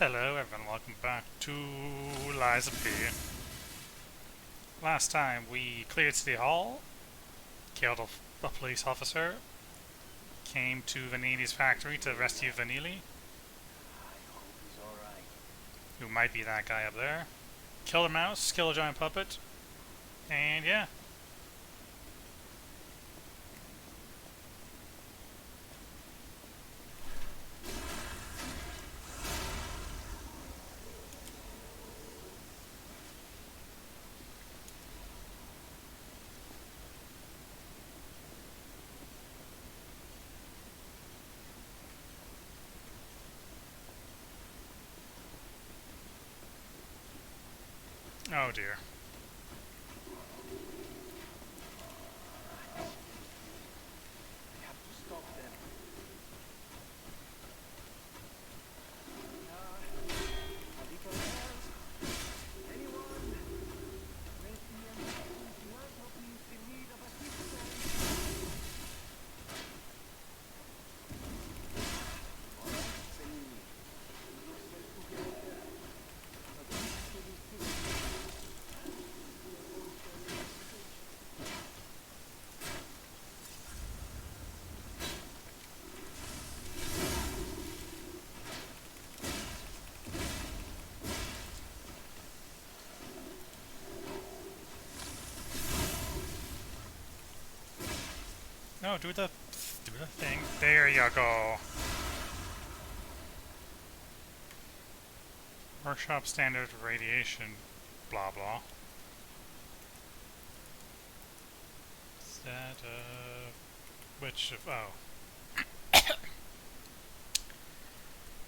Hello everyone, welcome back to Lies of P. Last time we cleared City Hall, killed a police officer, came to Vanilli's factory to rescue Vanilli, I hope he's alright. who might be that guy up there, killed a mouse, killed a giant puppet, and yeah. Oh dear. I have to stop them. A little else? Anyone? Please in need of assistance. Alright, Selini. Pull yourself together. A peaceful city. No, do the thing. There you go. Workshop standard radiation, blah blah. Is that which of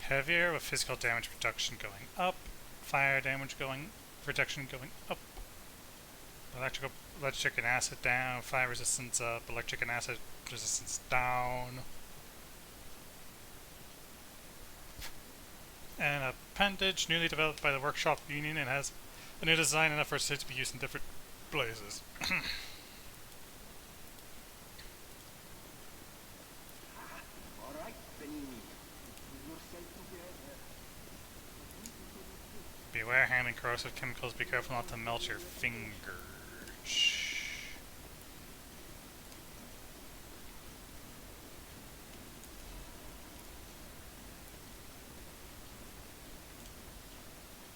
heavier with physical damage reduction going up, fire damage going reduction going up, electric and acid down, fire resistance up, electric and acid resistance down. An appendage newly developed by the Workshop Union and has a new design enough for it to be used in different places. Alright, Benini. Pull yourself together. Beware handling corrosive chemicals. Be careful not to melt your fingers.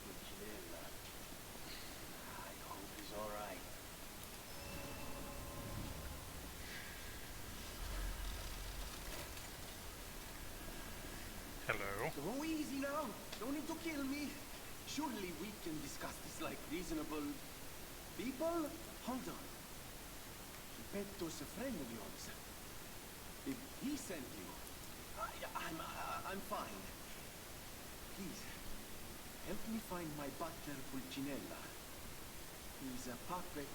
Pulcinella. I hope he's alright. Hello. Oh, easy now. Don't need to kill me. Surely we can discuss this like reasonable people? Hold on. Geppetto's a friend of yours. If he sent you, I'm fine. Please, help me find my butler Pulcinella. He's a puppet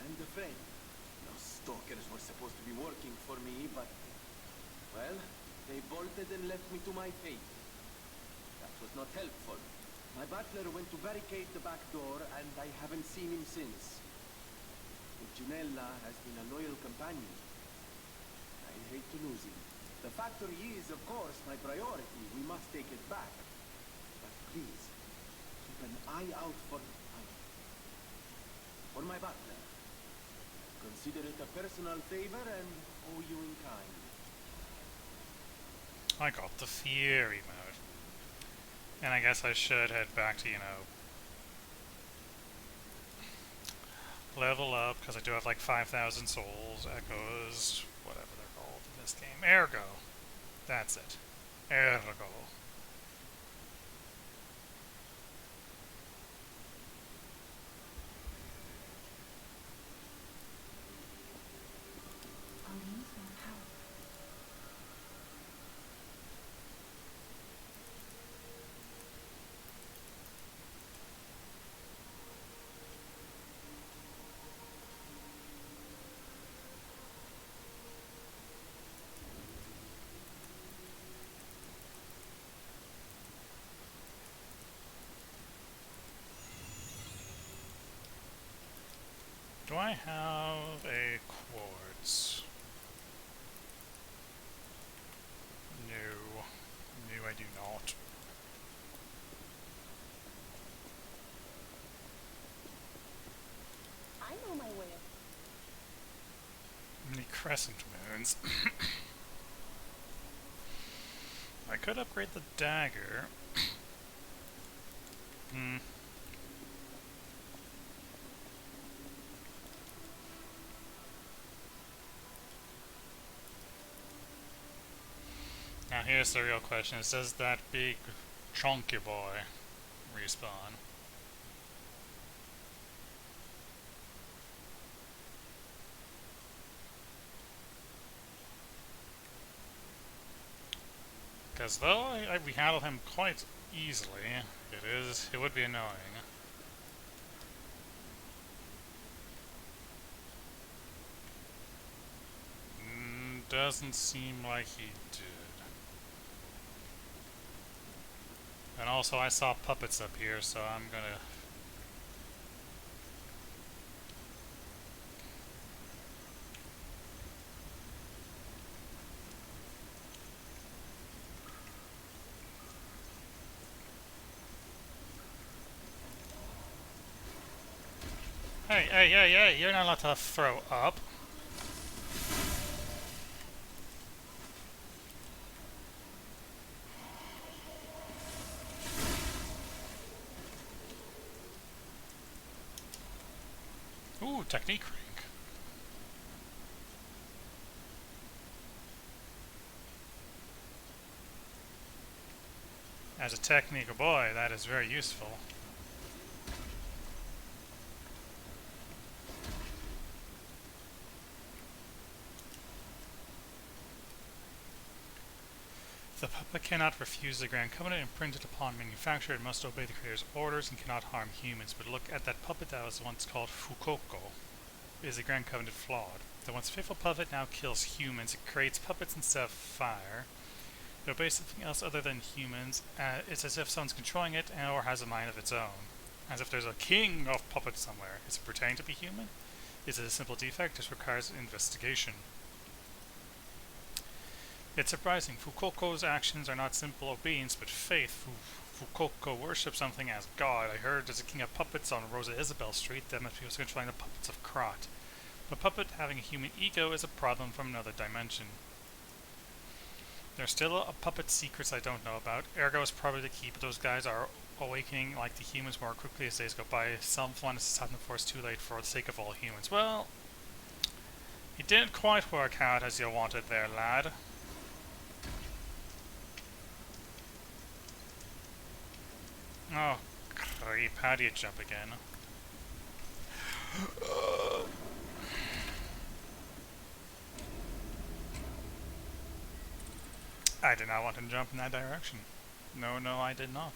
and a friend. Those stalkers were supposed to be working for me, but... well, they bolted and left me to my fate. That was not helpful. My butler went to barricade the back door, and I haven't seen him since. Pulcinella has been a loyal companion. I hate to lose him. The factory is, of course, my priority. We must take it back. But please, keep an eye out for my butler. Consider it a personal favor and owe you in kind. I got the Fury mode. And I guess I should head back to, level up, because I do have like 5,000 souls, echoes, whatever they're called in this game. Ergo. That's it. Ergo. Do I have a quartz? No. No, I do not. crescent moons. I could upgrade the dagger. Hmm. Now here's the real question, is does that big chunky boy respawn? Because though we handle him quite easily, it would be annoying. Doesn't seem like he did. And also I saw puppets up here, so I'm gonna... Hey, you're not allowed to throw up. Ooh, technique rank. As a technical boy, that is very useful. The puppet cannot refuse the Grand Covenant imprinted upon manufacture. It must obey the Creator's orders and cannot harm humans. But look at that puppet that was once called Fukoko. Is the Grand Covenant flawed? The once faithful puppet now kills humans. It creates puppets instead of fire. It obeys something else other than humans. It's as if someone's controlling it or has a mind of its own. As if there's a king of puppets somewhere. Is it pretending to be human? Is it a simple defect? This requires investigation. It's surprising. Fukoko's actions are not simple obedience, but faith. Fukoko worships something as God. I heard there's a king of puppets on Rosa Isabel Street. That must be what's controlling the puppets of Krat. A puppet having a human ego is a problem from another dimension. There's still a puppet secrets I don't know about. Ergo is probably the key, but those guys are awakening like the humans more quickly as days go by. Someone is stopping the force too late for the sake of all humans. Well, it didn't quite work out as you wanted there, lad. Oh, creep. How do you jump again? I did not want to jump in that direction. No, I did not.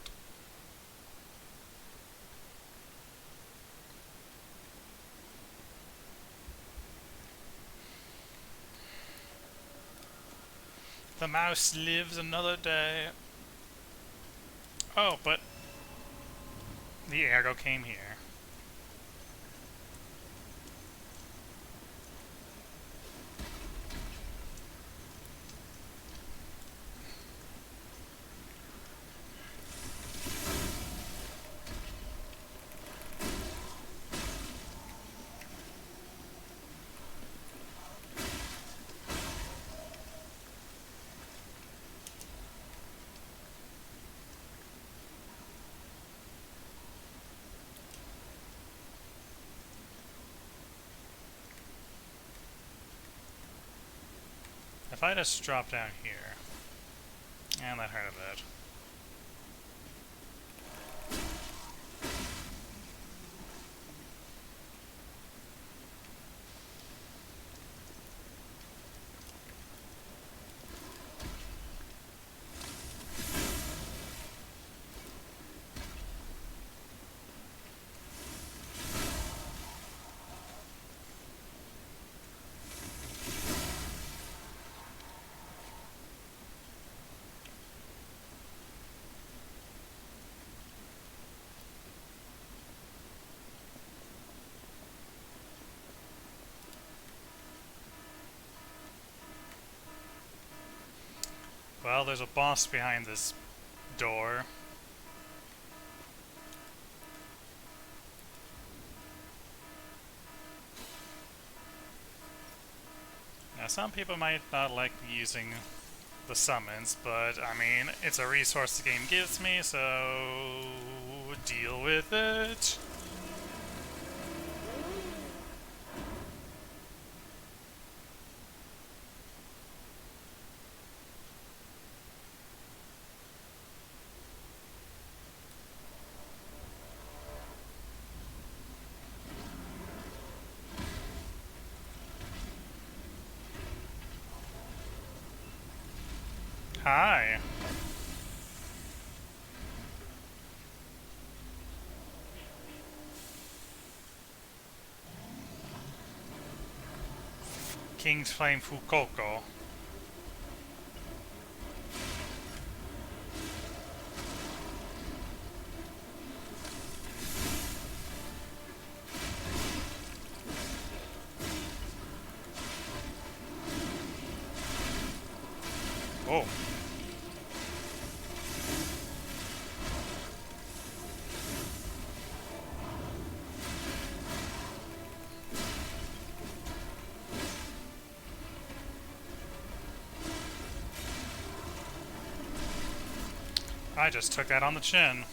The mouse lives another day. Oh, but the Ergo came here. If I just drop down here, and that hurt a bit. Well, there's a boss behind this door. some people might not like using the summons, but I mean, it's a resource the game gives me, so deal with it. Hi. King's Flame Fukoko. Oh. I just took that on the chin.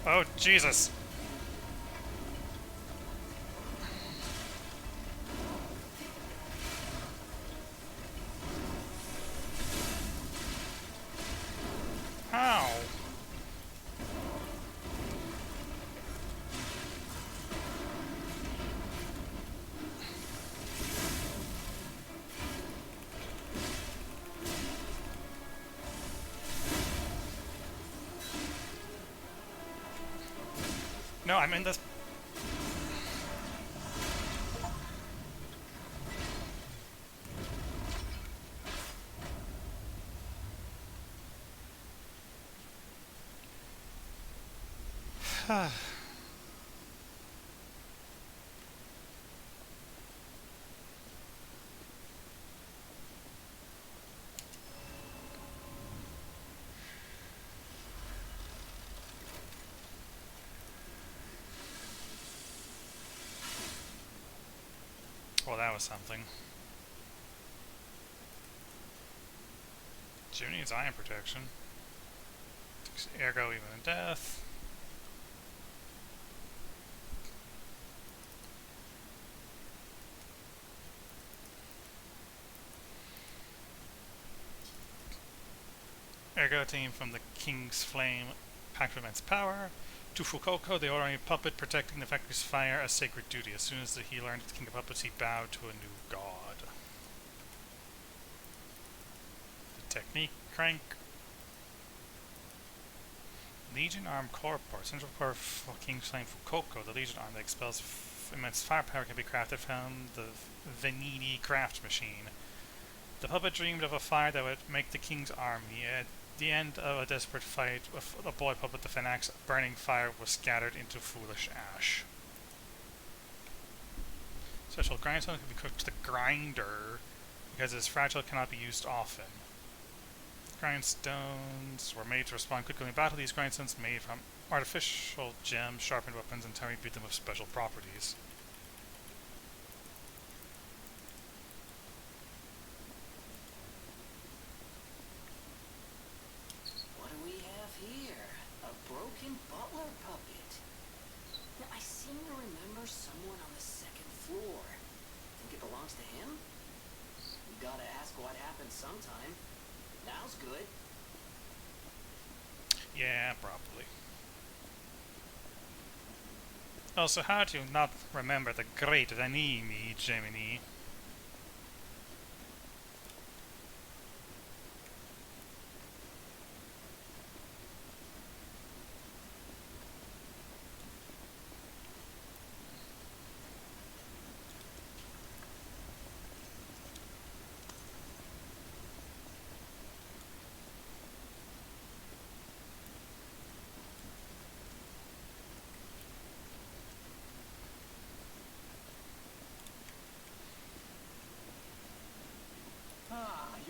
Oh, Jesus. How? No, I'm in this. Well, that was something. June needs iron protection. Ergo, even in death. Ergo team from the King's Flame packed with immense power. To Fukoko, the Orani puppet protecting the factory's fire, a sacred duty. As soon as he learned of the King of Puppets, he bowed to a new god. The technique crank. Legion Arm Corps, central core for King's Flame Fukoko. The Legion Arm that expels immense firepower can be crafted from the Venini craft machine. The puppet dreamed of a fire that would make the King's army. At the end of a desperate fight with the boy puppet, the Fenax burning fire was scattered into foolish ash. Special grindstone can be cooked to the grinder because it is fragile, cannot be used often. Grindstones were made to respond quickly in battle. These grindstones made from artificial gems, sharpened weapons, and imbued them with special properties. What do we have here? A broken butler puppet. Now, I seem to remember someone on the second floor. Think it belongs to him? We gotta ask what happened sometime. Now's good. Yeah, probably. Also, how do you not remember the great Venini, Gemini?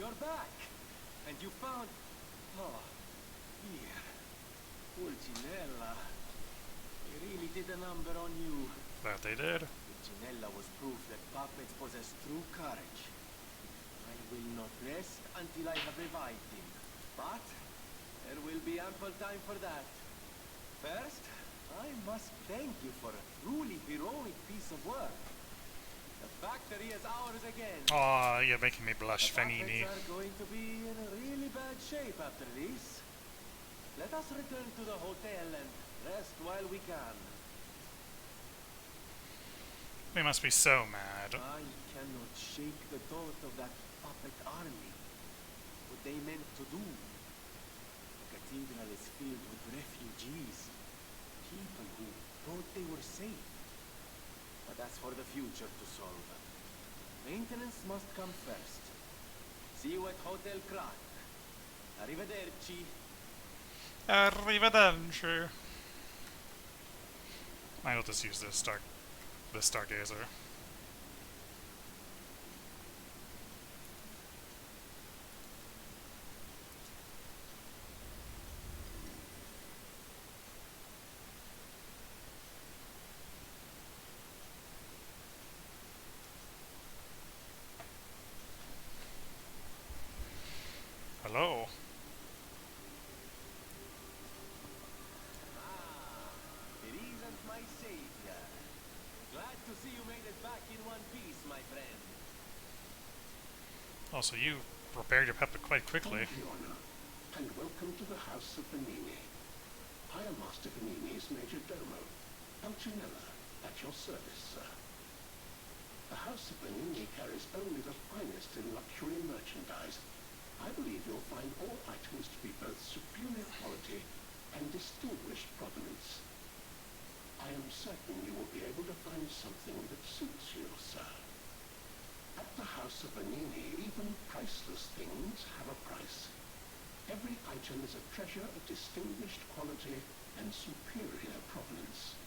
you're back! And you found... Oh, here. Pulcinella. They really did a number on you. That they did. Pulcinella was proof that puppets possess true courage. I will not rest until I have revived him. But there will be ample time for that. First, I must thank you for a truly heroic piece of work. The factory is ours again. Aw, you're making me blush, The Vanini. puppets are going to be in a really bad shape after this. Let us return to the hotel and rest while we can. They must be so mad. I cannot shake the thought of that puppet army. What they meant to do. The cathedral is filled with refugees. People who thought they were safe. But that's for the future to solve. Maintenance must come first. See you at Hotel Krat. Arrivederci. Arrivederci. I will just use this stargazer. Hello. It isn't my savior. Glad to see you made it back in one piece, my friend. Also, you repaired your puppet quite quickly. Thank you, Honor, and welcome to the House of Vanini. I am Master Vanini's Major Domo, Pulcinella, at your service, sir. The House of Vanini carries only the finest in luxury merchandise. I believe you'll find all items to be both superior quality and distinguished provenance. I am certain you will be able to find something that suits you, sir. At the House of Vanini, even priceless things have a price. Every item is a treasure of distinguished quality and superior provenance.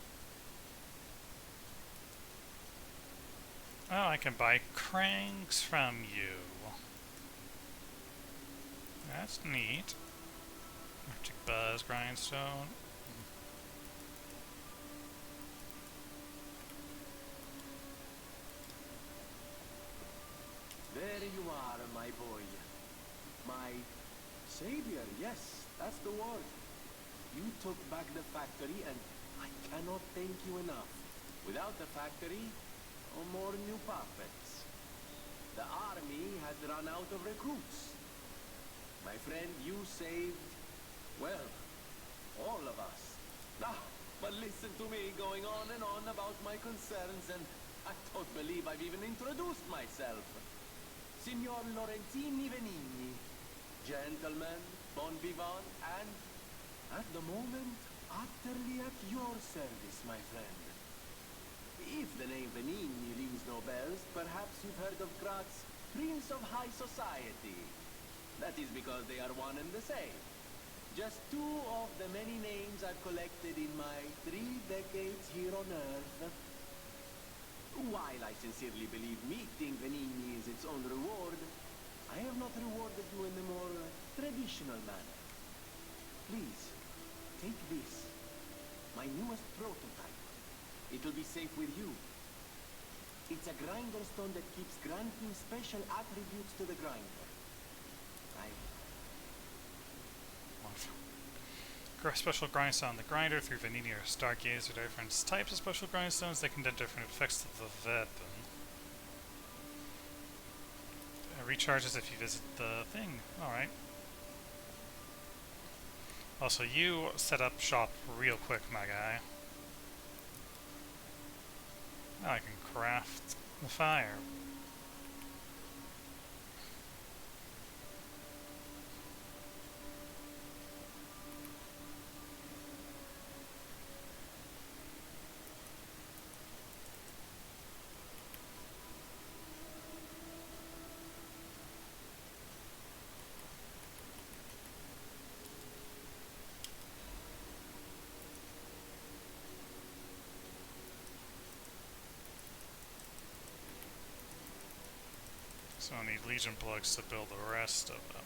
Oh, I can buy cranks from you. That's neat. Magic Buzz, Grindstone. There you are, my boy. My savior, yes, that's the word. You took back the factory and I cannot thank you enough. Without the factory, no more new puppets. The army had run out of recruits. My friend, you saved, well, all of us. Ah, but listen to me going on and on about my concerns, and I don't believe I've even introduced myself. Signor Lorenzini Venigni, gentleman, bon vivant, and at the moment, utterly at your service, my friend. If the name Venigni rings no bells, perhaps you've heard of Graz's Prince of High Society. That is because they are one and the same. Just two of the many names I've collected in my 3 decades here on Earth. While I sincerely believe meeting Venigni is its own reward, I have not rewarded you in the more traditional manner. Please, take this, my newest prototype. It'll be safe with you. It's a grinder stone that keeps granting special attributes to the grinder. Special grindstone. The grinder through Vanini or Stargazer. Different types of special grindstones. They can do different effects to the weapon. Recharges if you visit the thing. Alright. Also, you set up shop real quick, my guy. Now I can craft the fire. So I need Legion plugs to build the rest of them.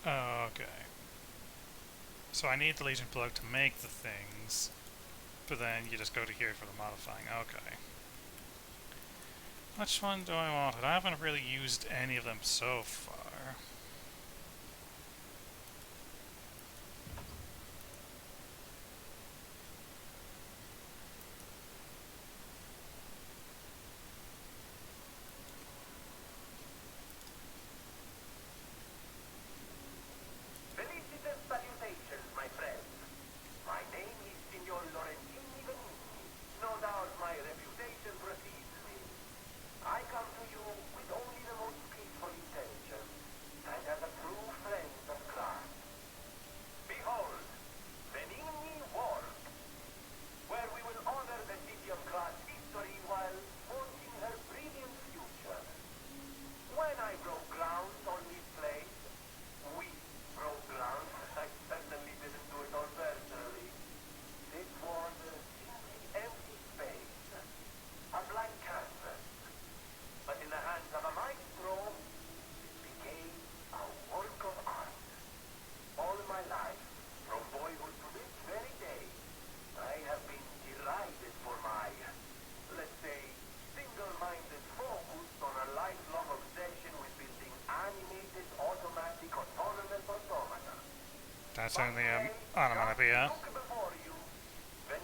Okay. So I need the Legion plug to make the things, but then you just go to here for the modifying. Okay. Which one do I want? I haven't really used any of them so far. Felicitous salutations, my friends. My name is Signor Lorenzini Venini. No doubt my reputation precedes me. I come to you with only the most peaceful intentions, and as a true friend of Clark. Behold, Venini Ward, where we will honor the city of Clark's history while forging her brilliant future. When I broke ground on this place, we broke ground. I certainly didn't do it all personally. This was simply empty space, a blank canvas. But in the hands of a maestro, it became a work of art. All my life, from boyhood to this very day, I have been derided for my, let's say, single-minded focus on a lifelong obsession with building animated, automatic, autonomous automata. That's only onomatopoeia. Look before you.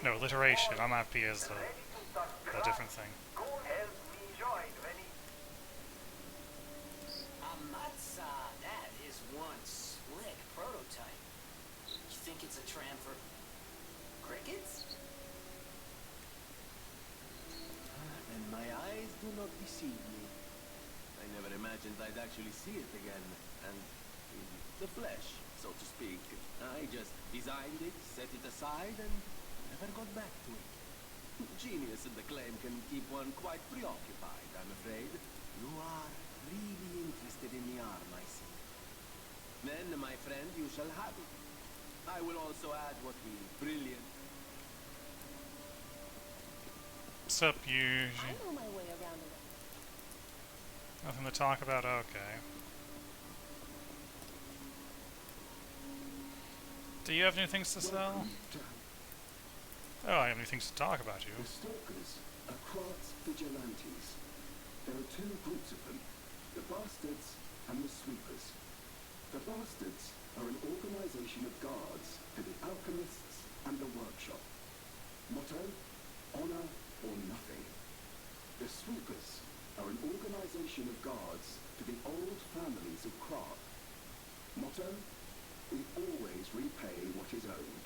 No, alliteration. Onomatopoeia is Ready to start the different thing. Go help me join Venny. Amatsa, that is one slick prototype. You think it's a tram for crickets? And my eyes do not deceive me. I never imagined I'd actually see it again, and in the flesh, so to speak. I just designed it, set it aside, and never got back to it. Genius in the claim can keep one quite preoccupied, I'm afraid. You are really interested in the arm, I see. Then, my friend, you shall have it. I will also add what the brilliant... Sup, I Yuji? know my way around a Nothing to talk about? Okay. Do you have new things to sell? Oh, I have new things to talk about, you. The Stalkers are Quartz vigilantes. There are two groups of them, the Bastards and the Sweepers. The Bastards are an organization of guards for the Alchemists and the Workshop. Motto, honor or nothing. The Sweepers are an organization of guards for the old families of Clark. Motto, we always repay what is owed.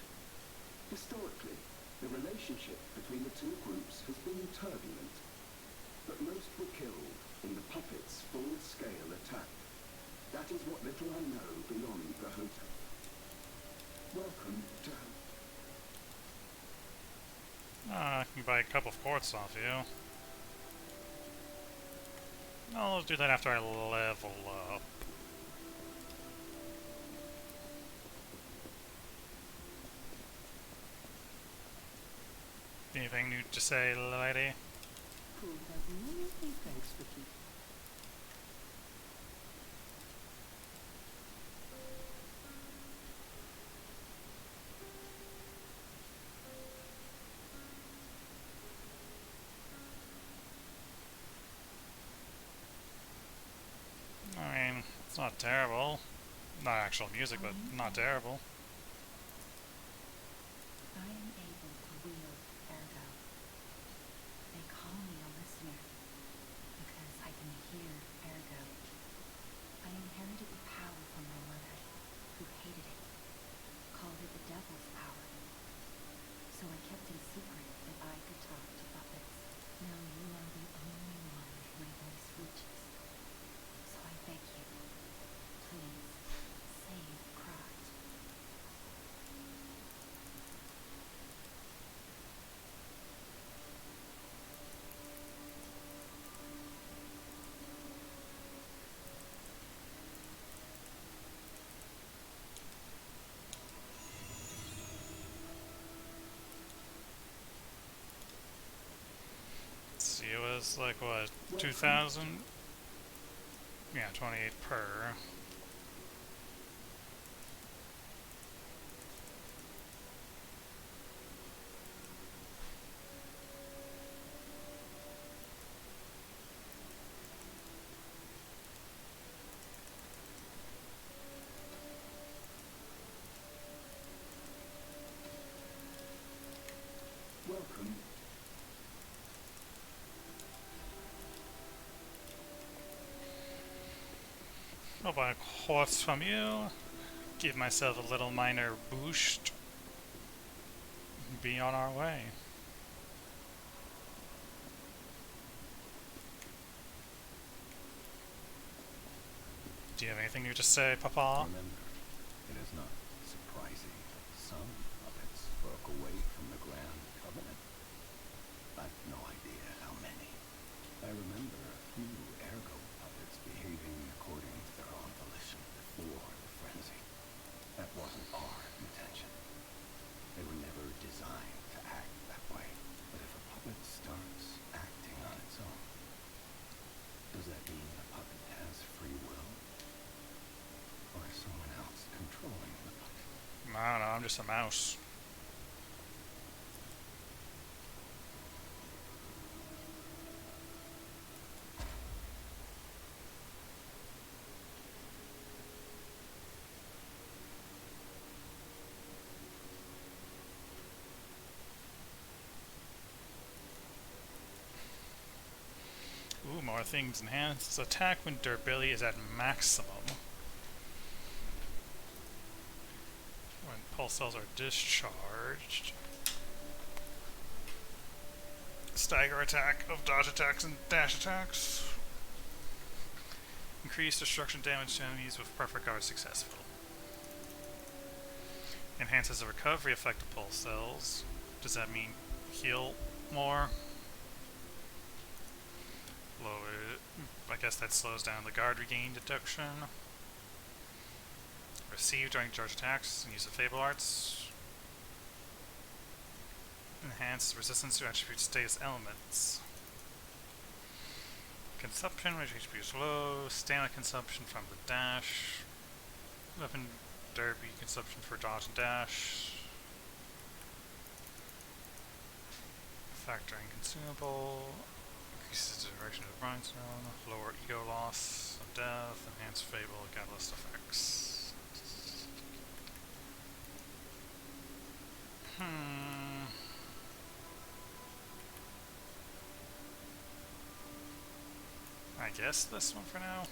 Historically, the relationship between the two groups has been turbulent, but most were killed in the puppet's full-scale attack. That is what little I know beyond the hotel. Welcome to Hope. I can buy a couple of quartz off you. I'll do that after I level up. Anything new to say, lady? Cool doesn't mean anything, thanks, Vicky. I mean, it's not terrible. Not actual music, but not terrible. I am able to wield Ergo. They call me a listener because I can hear Ergo. I inherited the power from my mother, who hated it, called it the devil's power. So I kept in secret that I could talk to puppets. Now you are the only one my voice reaches. was like what, 2,000? Yeah, 28 per. Welcome. I'll buy a horse from you. Give myself a little minor boost. Be on our way. Do you have anything new to say, Papa? Remember, it is not surprising that some puppets broke away from the Grand Covenant. I've no idea how many. I remember a few Ergo puppets behaving according to their own volition before the frenzy. That wasn't our intention. They were never designed to act that way. But if a puppet starts acting on its own, does that mean the puppet has free will? Or is someone else controlling the puppet? I don't know, I'm just a mouse. Ooh, more things enhanced. Attack when durability is at maximum. When pulse cells are discharged. Stagger attack of dodge attacks and dash attacks. Increase destruction damage to enemies with perfect guard successful. Enhances the recovery effect of pulse cells. Does that mean heal more? Lower, I guess that slows down the guard regain deduction. Receive during charge attacks and use of Fable Arts. Enhance resistance to attribute status elements. Consumption, which HP is low. Stamina consumption from the dash. Weapon derby consumption for dodge and dash. Factoring consumable. Increases the duration of the Rhinestone, lower ego loss of death, enhanced Fable, catalyst effects. I guess this one for now.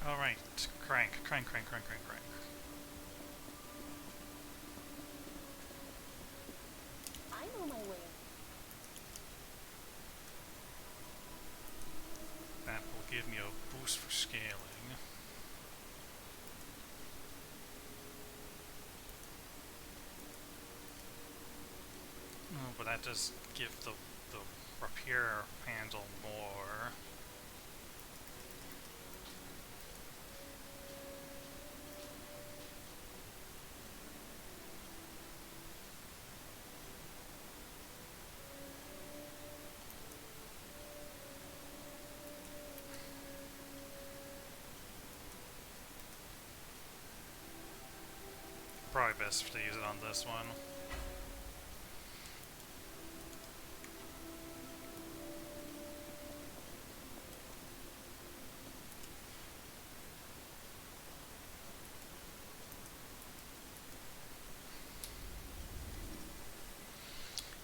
Alright, crank. I know my way. That will give me a boost for scaling. Oh, but that does give the rapier handle more. Probably best to use it on this one.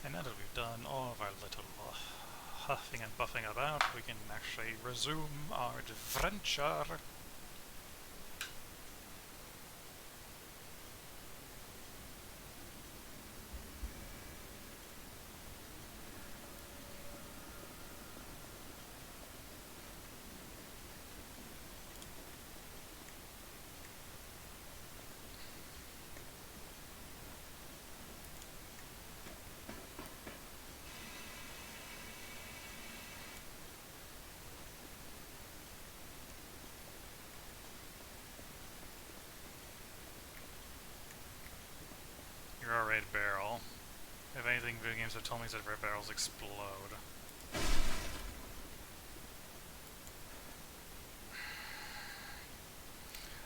And now that we've done all of our little huffing and buffing about, we can actually resume our adventure. red barrel. If anything, video games have told me is that red barrels explode.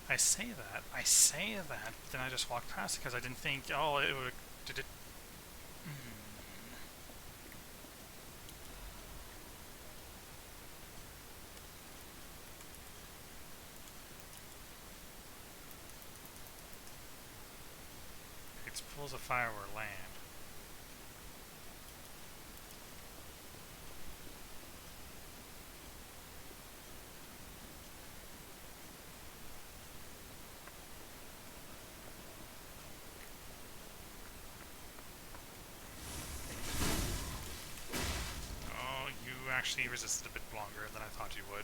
I say that, then I just walked past it because I didn't think, oh, it would, did it, It's pools of fire or land. Oh, you actually resisted a bit longer than I thought you would.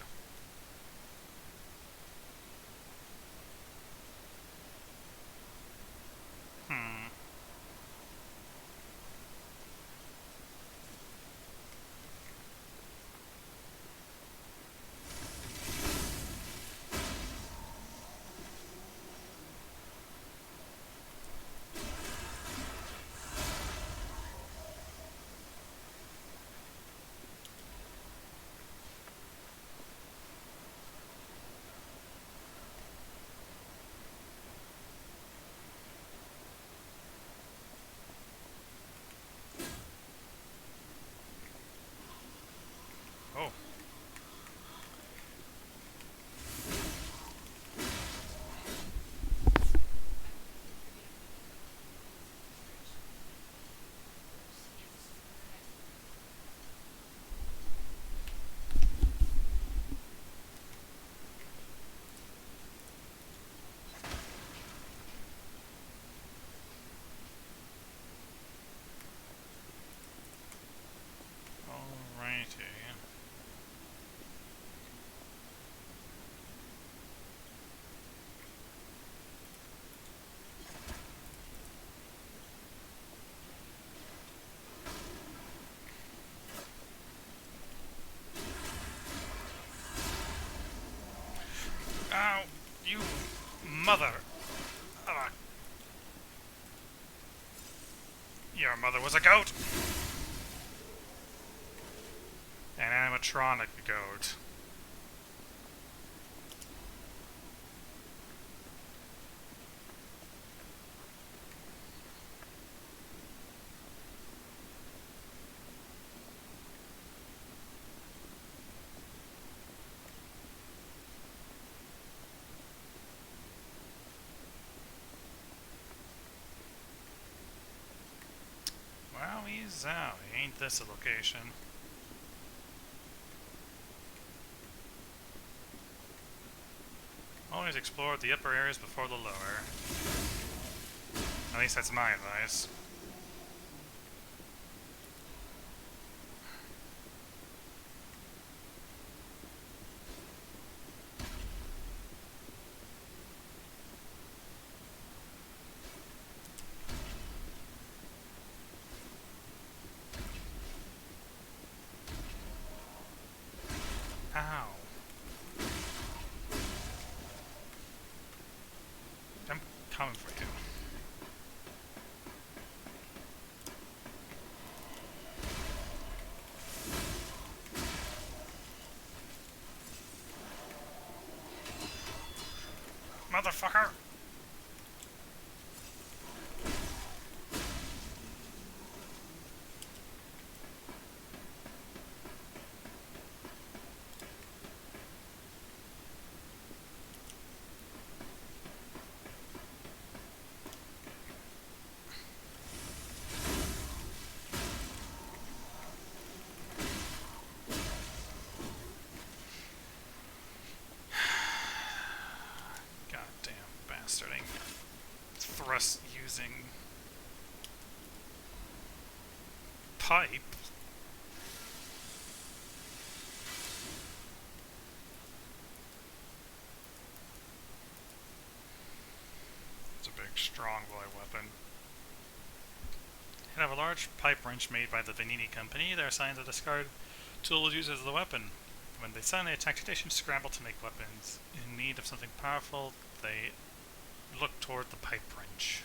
Oh. Alrighty. Ow! You mother! Your mother was a goat! An animatronic goat. Wowie zowie, ain't this a location? Always explore the upper areas before the lower. At least that's my advice. Ow. I'm coming for you. Motherfucker! Bastarding. Thrust using pipe. It's a big, strong boy weapon. You have a large pipe wrench made by the Venini Company. They are assigned to discard tools used as the weapon. When they suddenly attack, stations scramble to make weapons. In need of something powerful, they look toward the pipe wrench.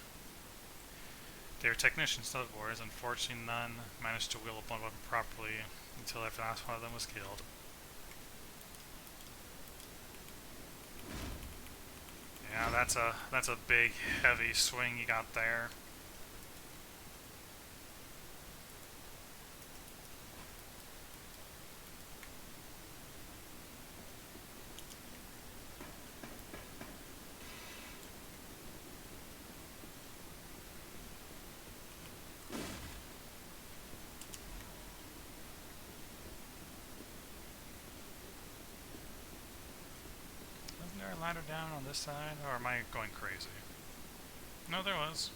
They were technicians, not warriors. Unfortunately, none managed to wield one weapon properly until after the last one of them was killed. Yeah, that's a big, heavy swing you got there. Wasn't there a ladder down on this side, or am I going crazy? No, there was.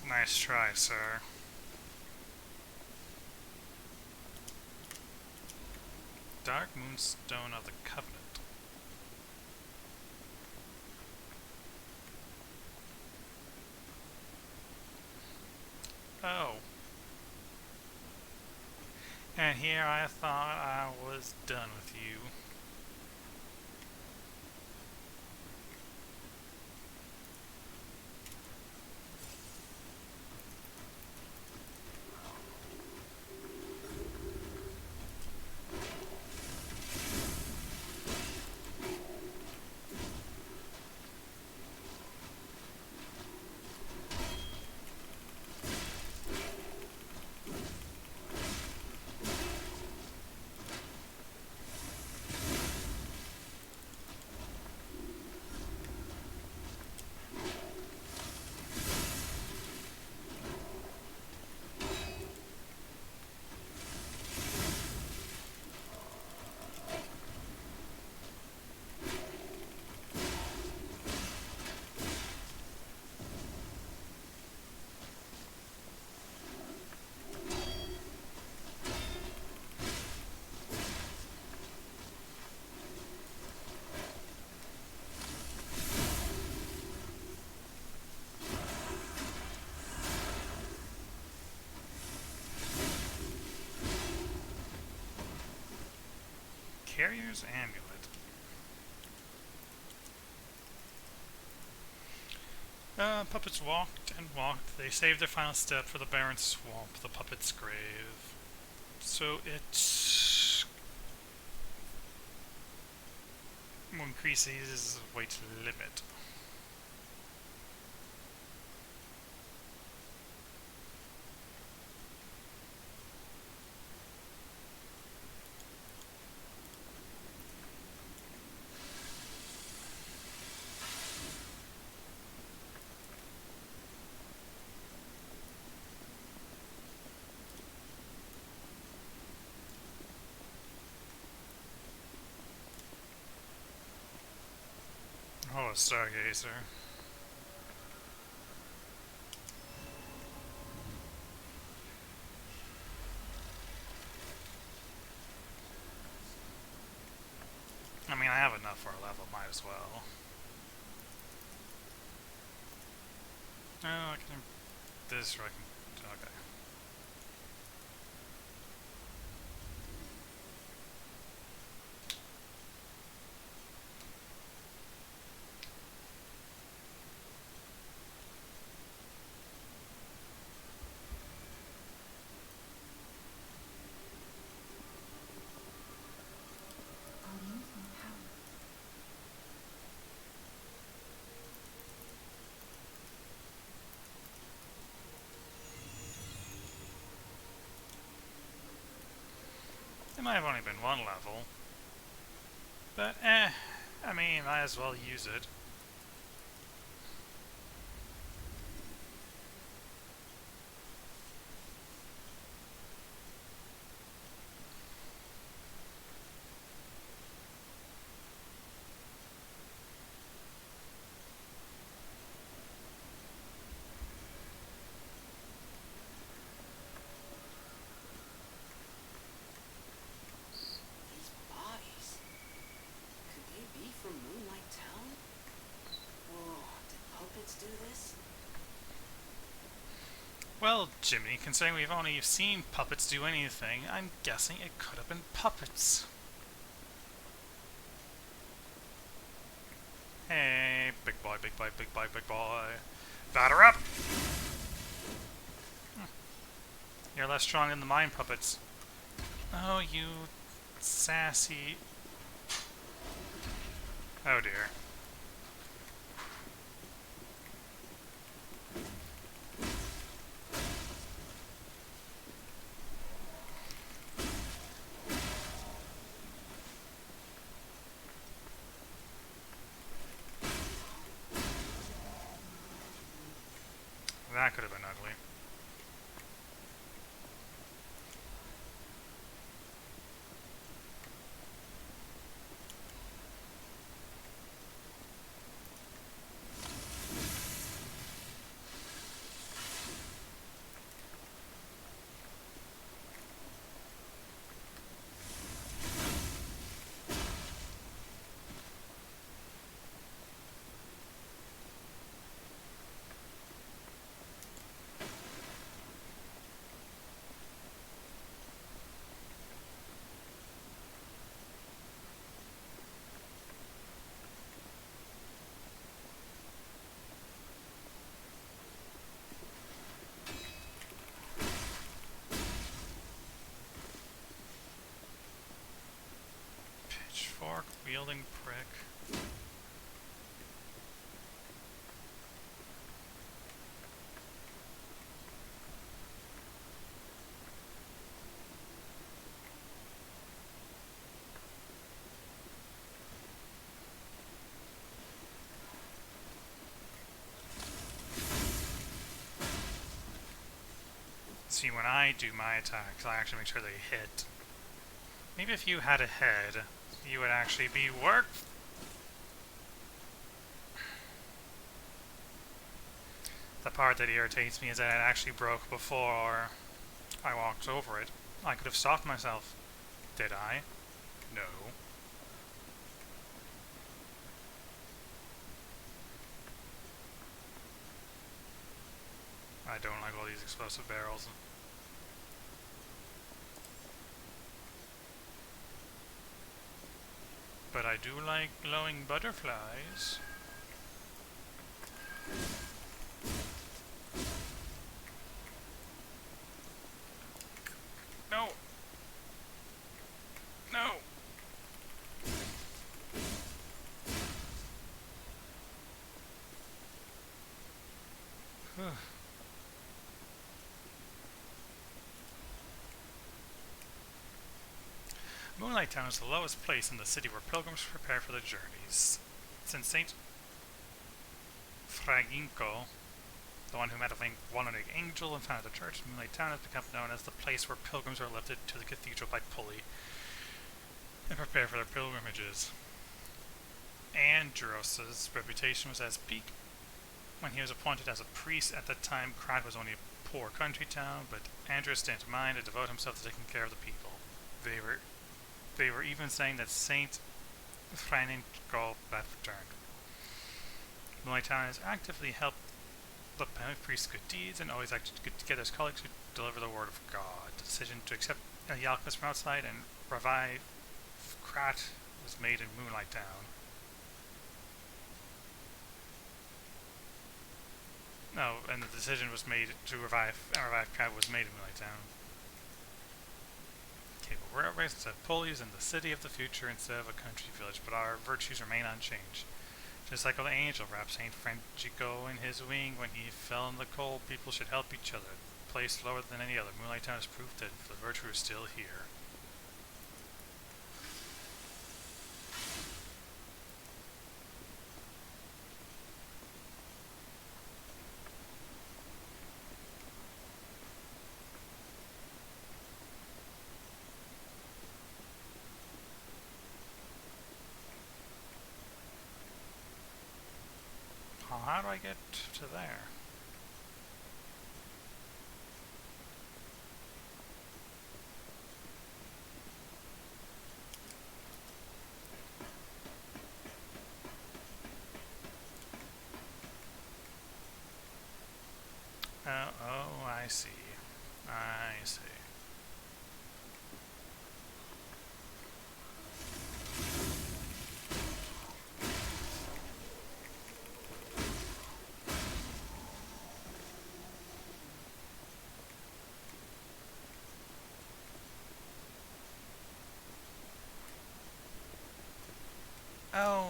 Nice try, sir. Dark Moonstone of the Covenant. Oh. And here I thought I was done with you. Carrier's Amulet. Puppets walked and walked. They saved their final step for the barren swamp, the puppet's grave. So it increases weight limit. Oh, a Stargazer. I mean, I have enough for a level, might as well. Oh, I can... This, or I can... Okay. I'll use my power. It might have only been one level. But, I mean, might as well use it. These bodies. Could they be from Moonlight Town? Whoa, did puppets do this? Well, Jimmy, considering we've only seen puppets do anything, I'm guessing it could have been puppets. Hey, big boy, big boy, big boy, big boy. Batter up! You're less strong than the mine puppets. Oh, you sassy... Oh dear. That could have been ugly. Pitchfork wielding prick. See, when I do my attacks, I actually make sure they hit. Maybe if you had a head, you would actually be worked. The part that irritates me is that it actually broke before I walked over it. I could have stopped myself. Did I? No. I don't like all these explosive barrels. But I do like glowing butterflies. No! No! Moonlight Town is the lowest place in the city where pilgrims prepare for their journeys. Since Saint Fraginco, the one who met a one-legged angel and founded the church, Moonlight Town has become known as the place where pilgrims are lifted to the cathedral by pulley and prepare for their pilgrimages. Andros's reputation was at its peak when he was appointed as a priest. At that time, Krat was only a poor country town, but Andros didn't mind to devote himself to taking care of the people. They were even saying that Saint Franinko had returned. Moonlight Town has actively helped the priest's good deeds and always acted to get his colleagues to deliver the word of God. The decision to accept the alchemist from outside and revive Krat was made in Moonlight Town. No, and the decision was made to revive Krat was made in Moonlight Town. Cable railways instead of pulleys in the city of the future instead of a country village, but our virtues remain unchanged. Just like the angel wrapped Saint Francico in his wing when he fell in the cold, people should help each other. A place lower than any other, Moonlight Town is proof that the virtue is still here. Now, how do I get to there? Oh, I see. I see. Oh.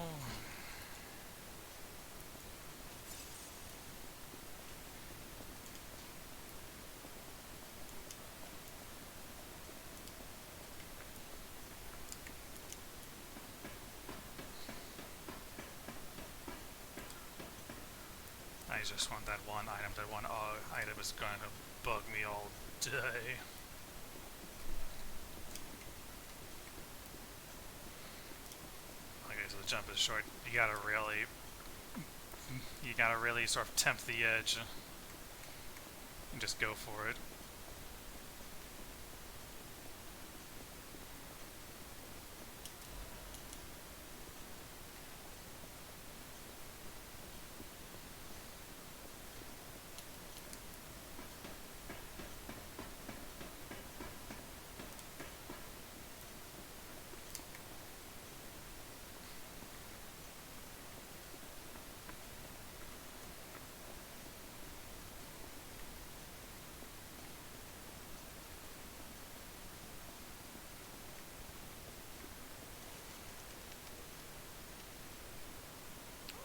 I just want that one item. That one item is going to bug me all day. Okay, so the jump is short. You gotta really sort of tempt the edge and just go for it.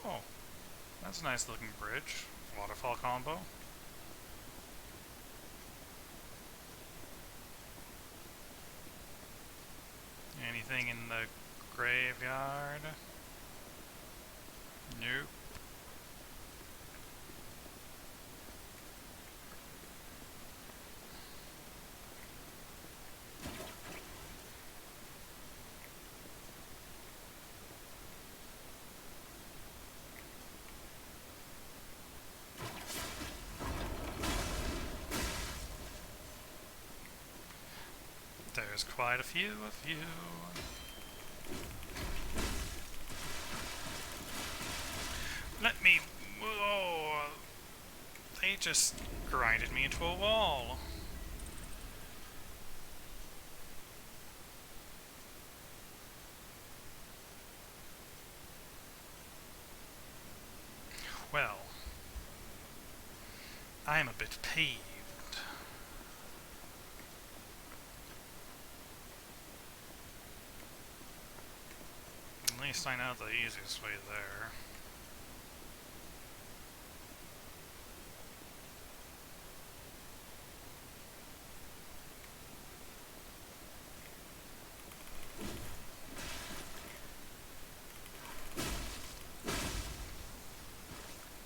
Oh, that's a nice looking bridge. Waterfall combo. Anything in the graveyard? Nope. There's quite a few of you. Let me... Whoa! They just grinded me into a wall. Well, I'm a bit peeved. At least I know the easiest way there.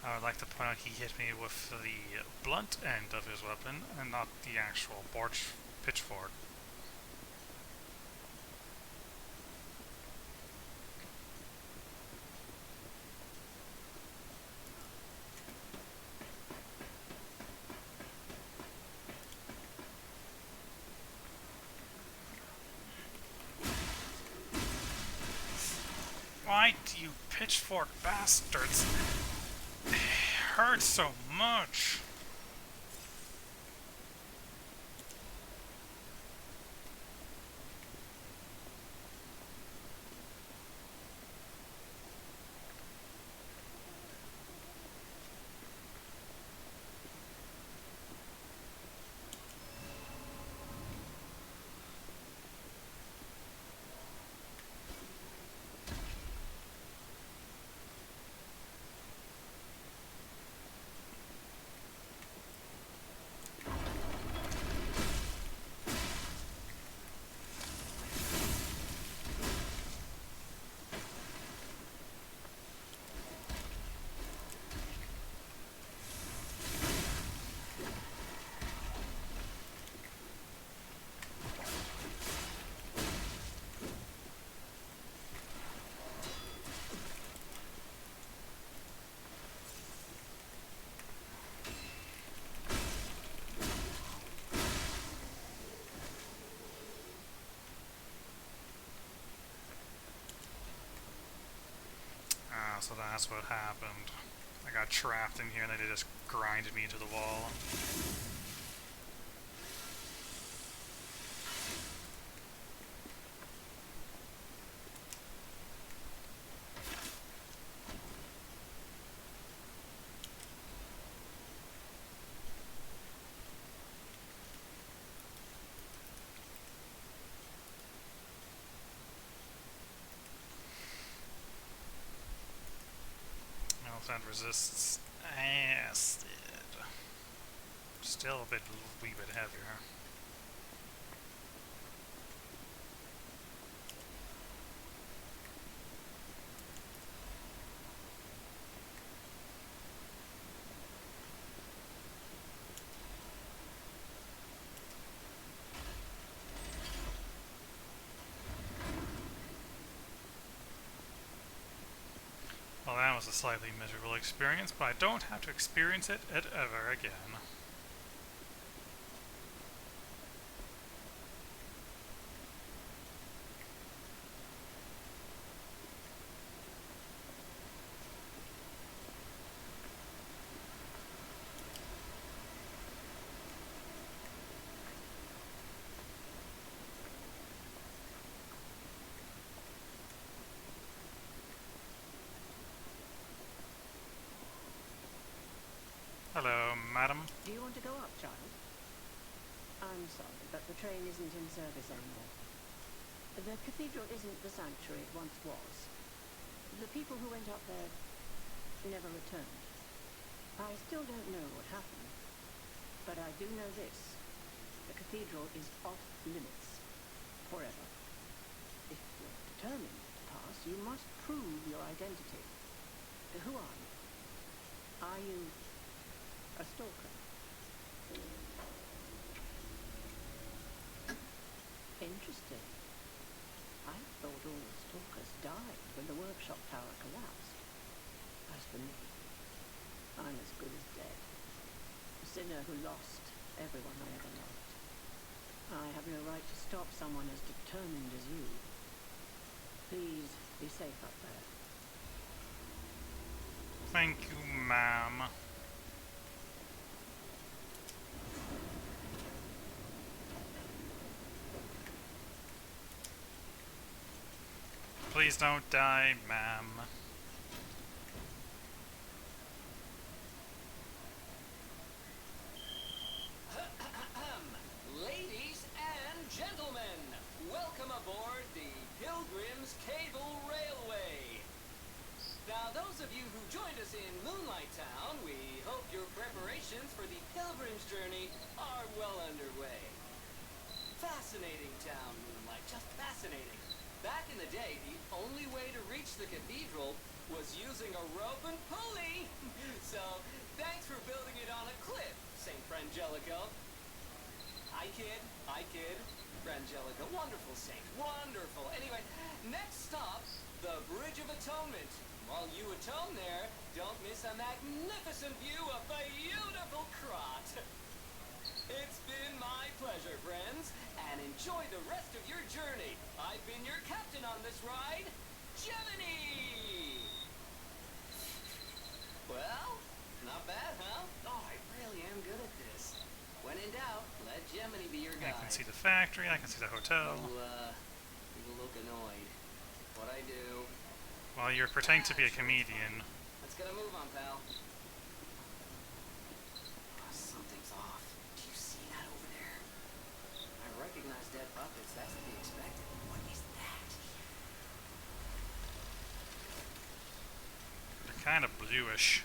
I would like to point out he hit me with the blunt end of his weapon and not the actual pitchfork. Why do you pitchfork bastards? It hurts so much. So that's what happened. I got trapped in here and then they just grinded me into the wall. That resists acid. Still a wee bit heavier. Well, that was a slightly miserable experience, but I don't have to experience it ever again. Hello, madam. Do you want to go up, child? I'm sorry, but the train isn't in service anymore. The cathedral isn't the sanctuary it once was. The people who went up there never returned. I still don't know what happened, but I do know this. The cathedral is off limits. Forever. If you're determined to pass, you must prove your identity. Who are you? Are you a stalker? Interesting. I thought all the stalkers died when the workshop tower collapsed. As for me, I'm as good as dead. A sinner who lost everyone I ever loved. I have no right to stop someone as determined as you. Please be safe up there. Thank you, ma'am. Please don't die, ma'am. Ladies and gentlemen, welcome aboard the Pilgrim's Cable Railway. Now, those of you who joined us in Moonlight Town, we hope your preparations for the pilgrim's journey are well underway. Fascinating town, Moonlight, just fascinating. Back in the day, the only way to reach the cathedral was using a rope and pulley. So, thanks for building it on a cliff, St. Frangelico. I kid. Frangelico, wonderful saint, wonderful. Anyway, next stop, the Bridge of Atonement. While you atone there, don't miss a magnificent view of the beautiful Krot. It's been my pleasure, friends, and enjoy the rest of your journey. I've been your captain on this ride, Gemini! Well, not bad, huh? Oh, I really am good at this. When in doubt, let Gemini be your guide. I can see the factory, I can see the hotel. You look annoyed. What I do? Well, you're pretending to be a comedian. Let's get a move on, pal. Something's off. Do you see that over there? I recognize dead puppets. That's to be expected. What is that? They're kind of bluish.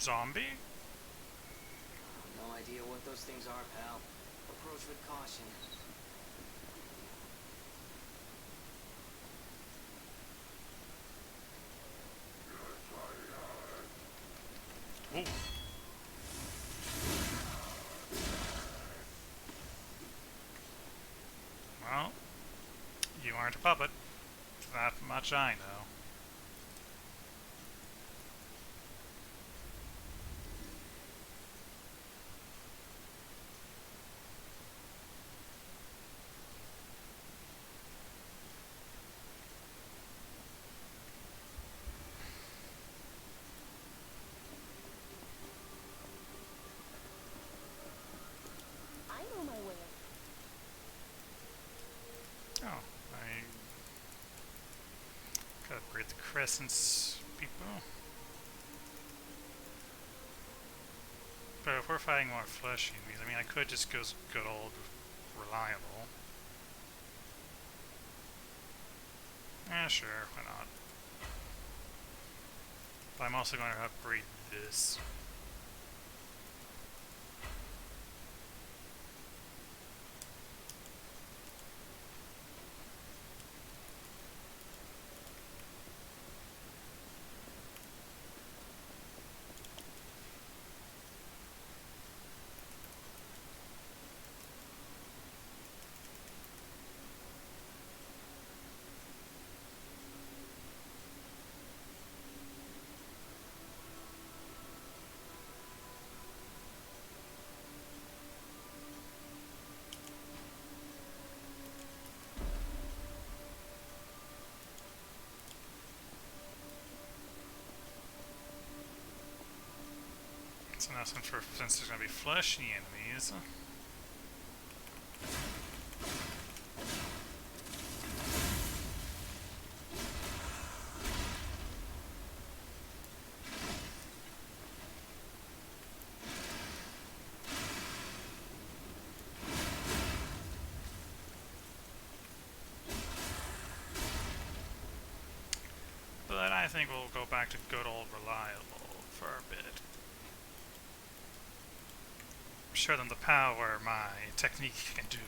Zombie? No idea what those things are, pal. Approach with caution. Ooh. Well, you aren't a puppet. That much I know. Gotta upgrade the crescents, people. But if we're fighting more flesh enemies, I mean, I could just go good old reliable. Eh, sure, why not? But I'm also going to upgrade this. So now since there's going to be fleshy enemies, but I think we'll go back to good old reliable for a bit. Show them the power my technique can do.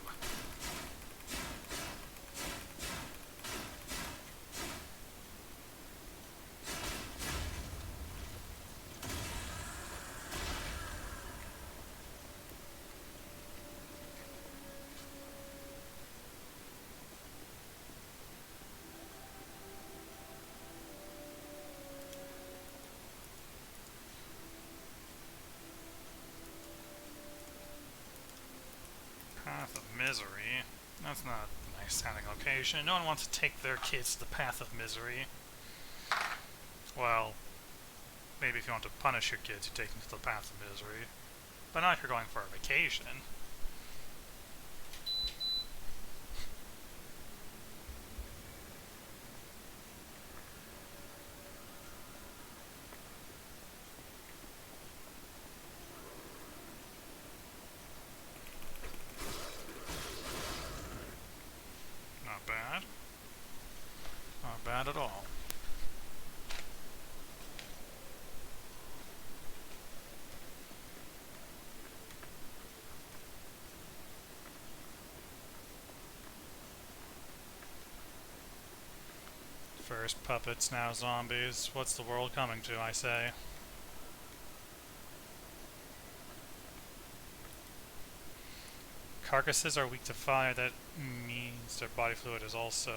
Path of Misery. That's not a nice sounding location. No one wants to take their kids to the Path of Misery. Well, maybe if you want to punish your kids, you take them to the Path of Misery. But not if you're going for a vacation. Not bad. Not bad at all. First puppets, now zombies. What's the world coming to, I say? Carcasses are weak to fire, that means their body fluid is also...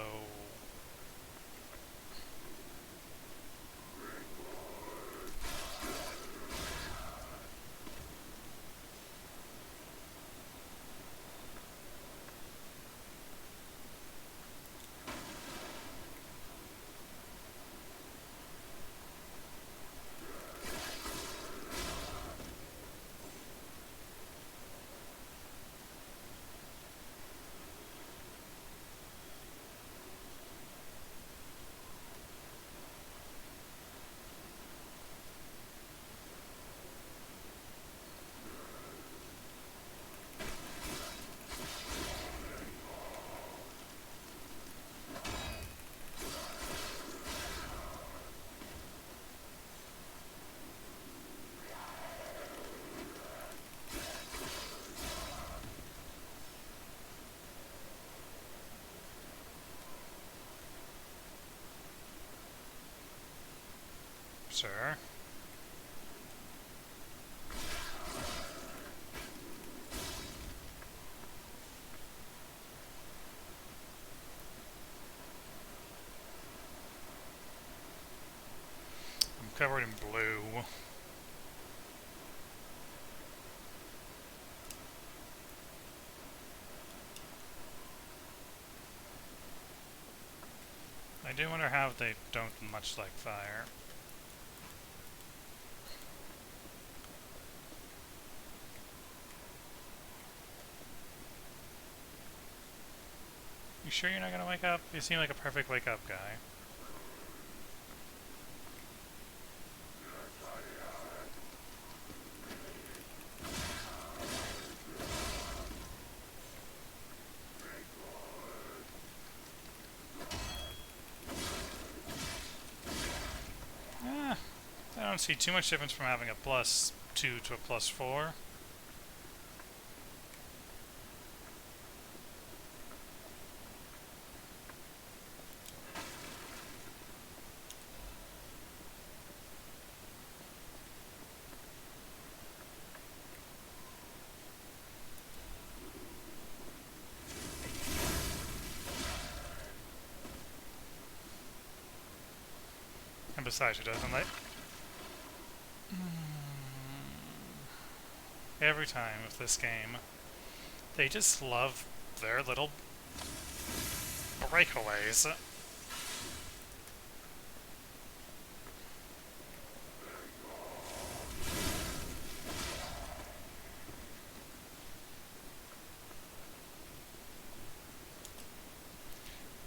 Sir? I'm covered in blue. I do wonder how they don't much like fire. You sure you're not gonna wake up? You seem like a perfect wake up guy. don't see too much difference from having a +2 to a +4. And besides, who doesn't like? Every time with this game, they just love their little breakaways.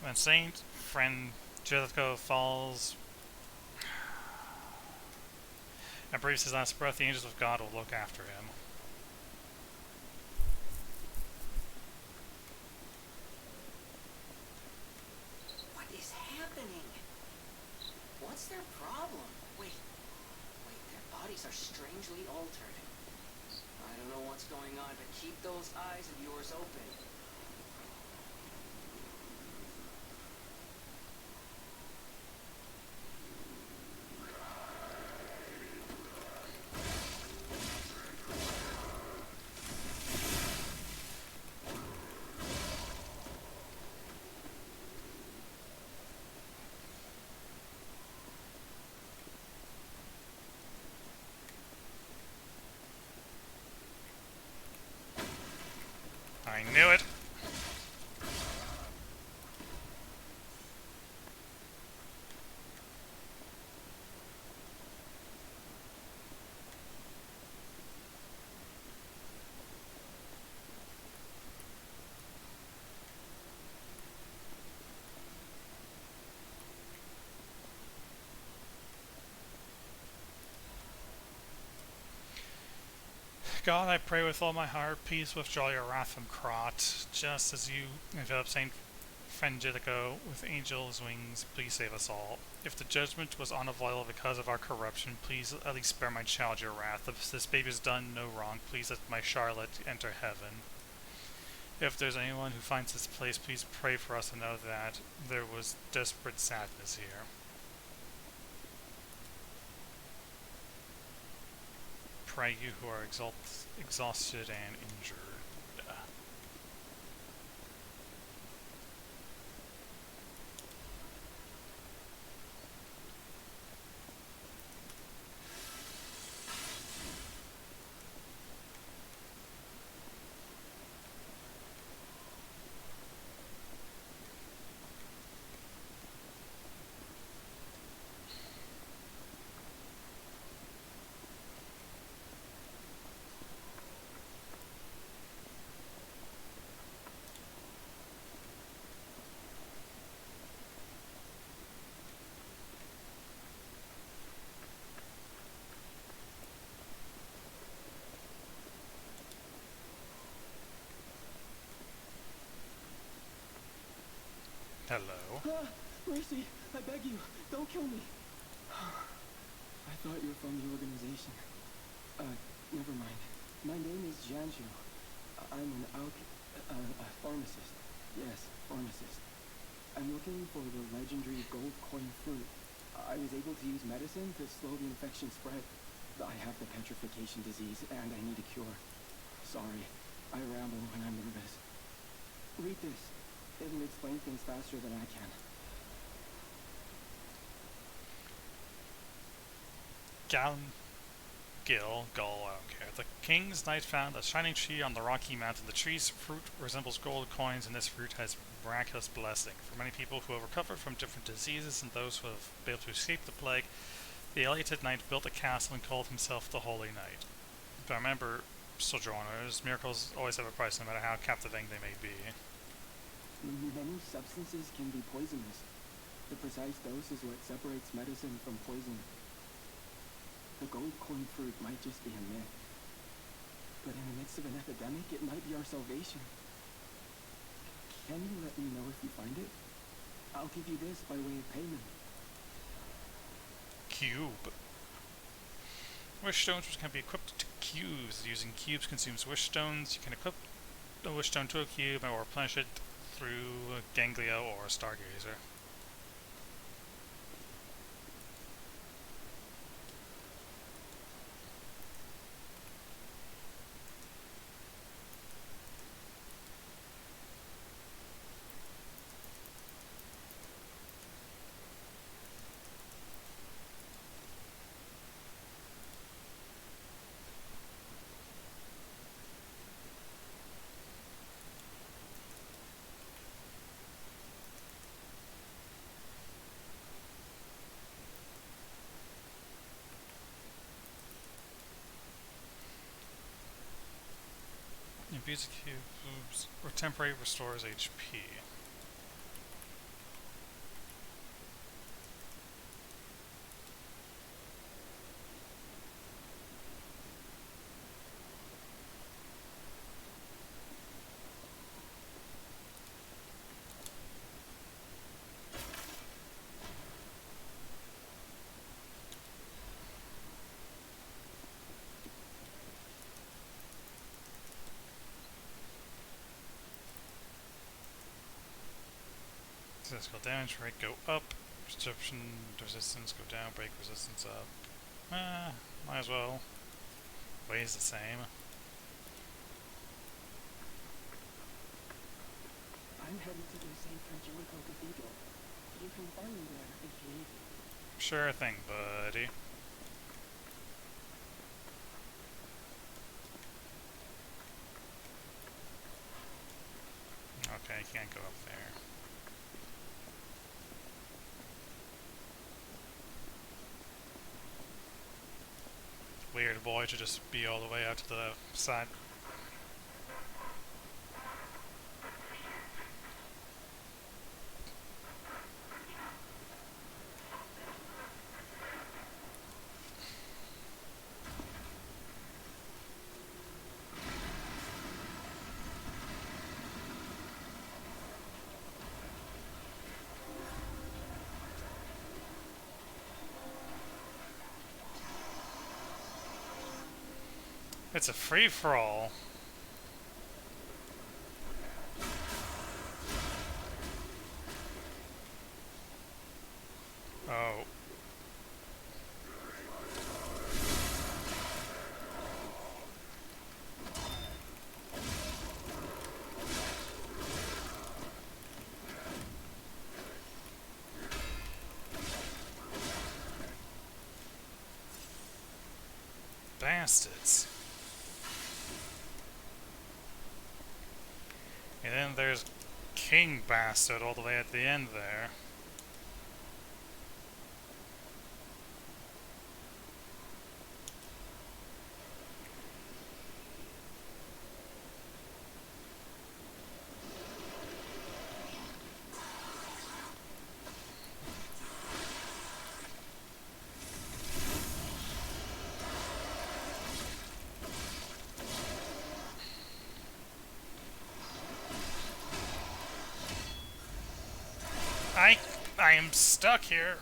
When Saint Friend Jericho falls and breathes his last breath, the angels of God will look after him. What is happening? What's their problem? Wait, their bodies are strangely altered. I don't know what's going on, but keep those eyes of yours open. I knew it! God, I pray with all my heart, please withdraw your wrath from Krot, just as you envelop Saint Frangelico with angels' wings, please save us all. If the judgment was unavoidable because of our corruption, please at least spare my child your wrath. If this baby has done no wrong, please let my Charlotte enter heaven. If there's anyone who finds this place, please pray for us to know that there was desperate sadness here. Pray you who are exhausted and injured. Hello. Mercy, I beg you, don't kill me. I thought you were from the organization. Never mind. My name is Jianzhu. I'm a pharmacist. Yes, pharmacist. I'm looking for the legendary gold coin fruit. I was able to use medicine to slow the infection spread. I have the petrification disease, and I need a cure. Sorry, I ramble when I'm nervous. Read this. It'll explain things faster than I can. Gull, I don't care. The king's knight found a shining tree on the rocky mountain. The tree's fruit resembles gold coins, and this fruit has miraculous blessing. For many people who have recovered from different diseases and those who have been able to escape the plague, the elated knight built a castle and called himself the Holy Knight. But remember, sojourners, miracles always have a price, no matter how captivating they may be. Many substances can be poisonous. The precise dose is what separates medicine from poison. The gold coin fruit might just be a myth. But in the midst of an epidemic, it might be our salvation. Can you let me know if you find it? I'll give you this by way of payment. Cube. Wish stones which can be equipped to cubes. Using cubes consumes wish stones. You can equip a wish stone to a cube or replenish it through a Ganglia or a Stargazer. Infuse cubes or temporary restores HP. Physical damage rate go up, perception resistance go down, break resistance up. Might as well. Weighs the same. I'm headed to the St. Frangelico Cathedral. You can find me there if you need. Sure thing, buddy. Okay, can't go up there. Weird boy to just be all the way out to the side. It's a free-for-all. Oh. Bastards. And then there's King Bastard all the way at the end there. I am stuck here.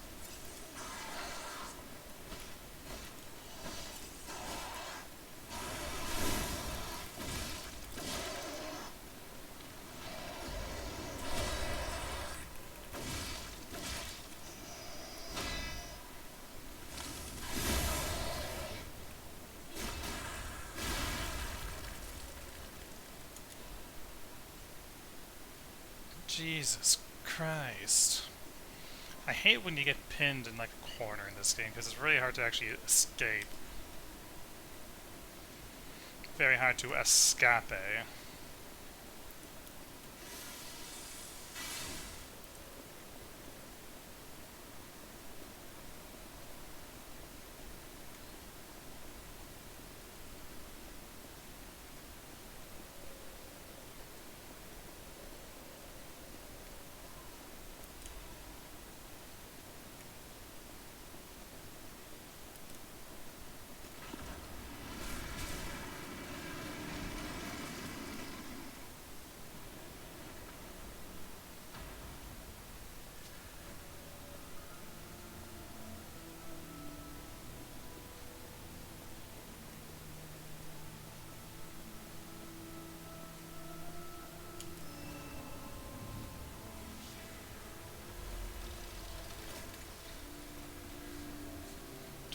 Jesus Christ. I hate when you get pinned in like a corner in this game because it's really hard to actually escape. Very hard to escape.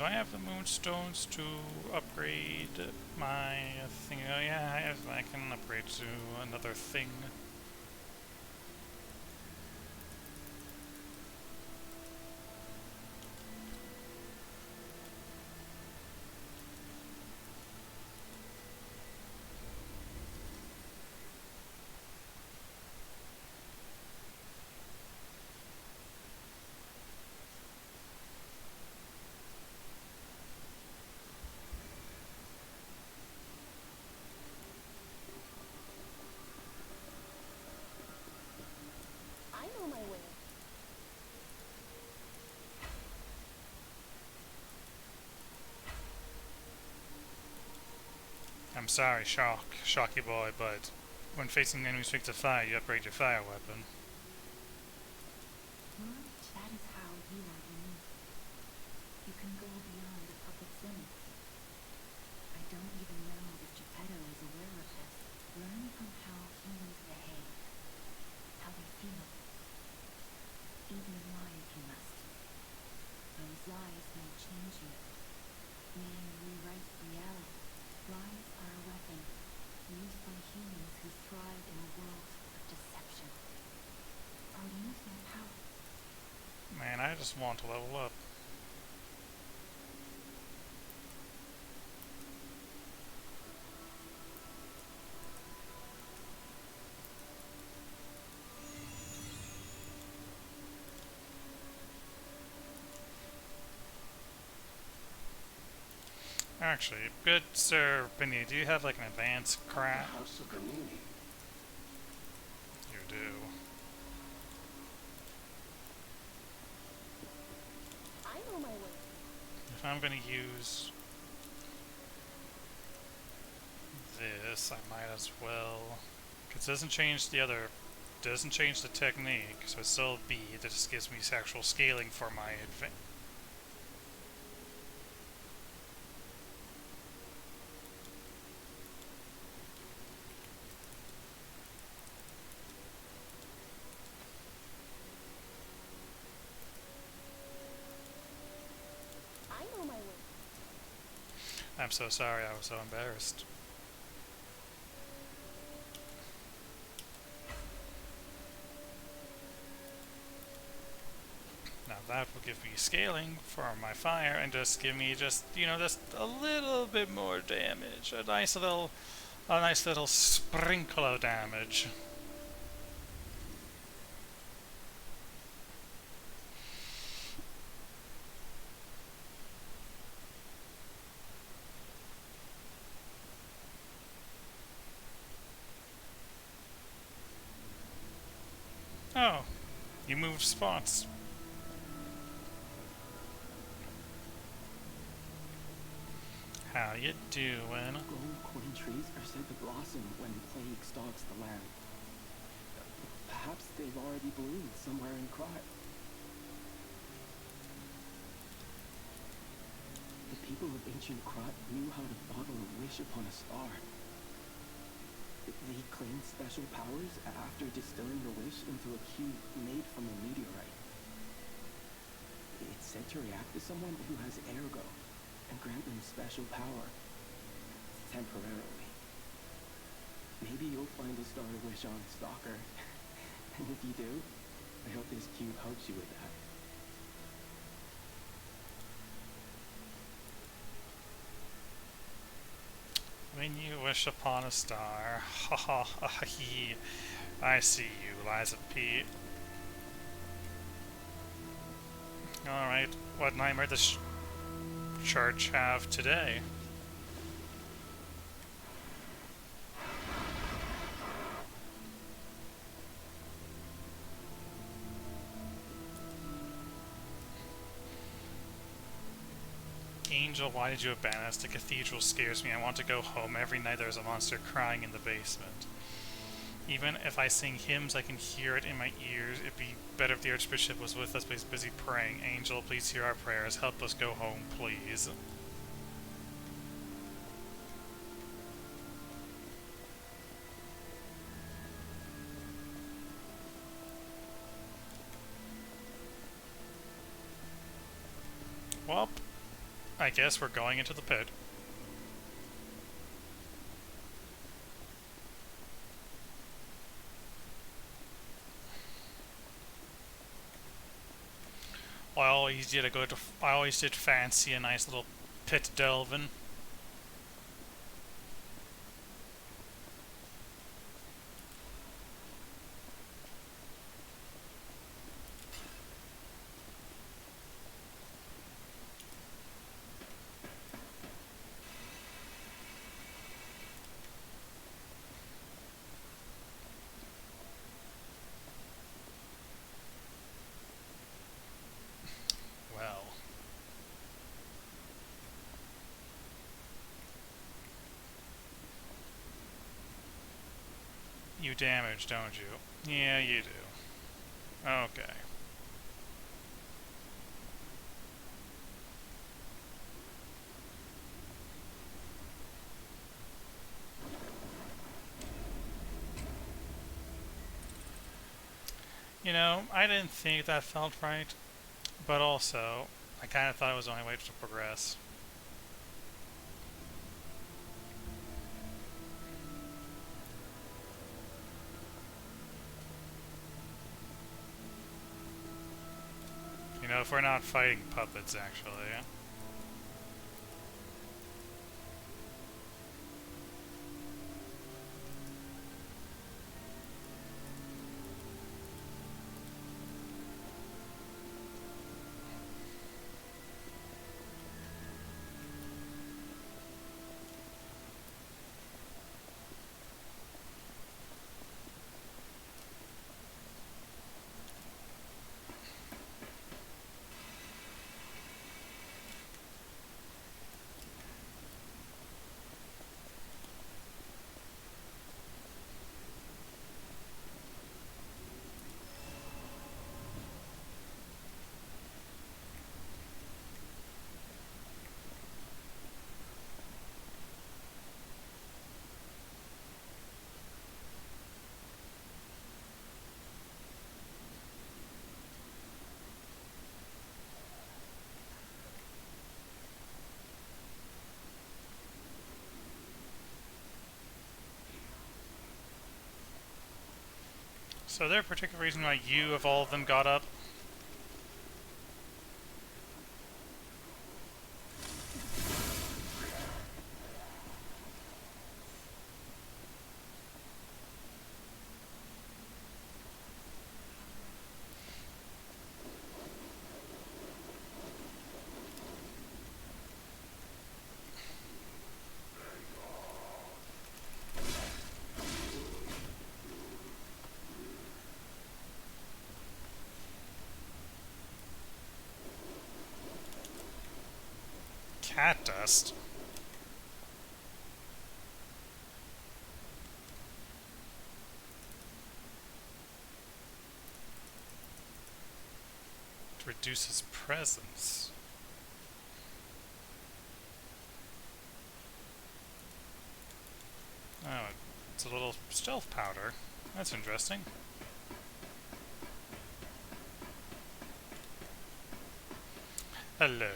do I have the moonstones to upgrade my thing? Oh yeah, I can upgrade to another thing. I know my way. I'm sorry, Shocky Boy, but when facing enemies weak to fire, you upgrade your fire weapon. Lord, that is how you are unique. You can go beyond the puppet's limits. I don't even know if Geppetto is aware of this. Learn from how humans behave, how they feel. Even lie if you must. Those lies may change you, may rewrite reality. Lies are a weapon, used by humans who thrive in a world of deception. I'll use my power. Man, I just want to level up. Actually, good Sir Benny, do you have like an advanced The craft? House of Bernini. You do. I know my way. If I'm gonna use this, I might as well, because it doesn't change doesn't change the technique, so it's still B. That just gives me actual scaling for my advance. I know my way. I'm so sorry, I was so embarrassed. Now that will give me scaling for my fire and just give me just a little bit more damage. A nice little sprinkle of damage. Oh, you moved spots. How you doing? Gold coin trees are said to blossom when plague stalks the land. Perhaps they've already bloomed somewhere in Krat. The people of ancient Krat knew how to bottle a wish upon a star. They claimed special powers after distilling the wish into a cube made from a meteorite. It's said to react to someone who has ergo and grant them special power temporarily. Maybe you'll find a star wish on Stalker. And if you do, I hope this cube helps you with that. When you wish upon a star. Ha ha ha he. I see you, Liza P. Alright, what nightmare does church have today? Angel, why did you abandon us? The cathedral scares me. I want to go home. Every night there's a monster crying in the basement. Even if I sing hymns, I can hear it in my ears. It'd be better if the Archbishop was with us, but he's busy praying. Angel, please hear our prayers. Help us go home, please. Well, I guess we're going into the pit. I always did fancy a nice little pit delving. Well. You damage, don't you? Yeah, you do. Okay. You know, I didn't think that felt right, but also, I kind of thought it was the only way to progress. You know, if we're not fighting puppets, actually. So, is there a particular reason why you of all of them got up? Cat dust? It reduces presence. Oh, it's a little stealth powder. That's interesting. Hello.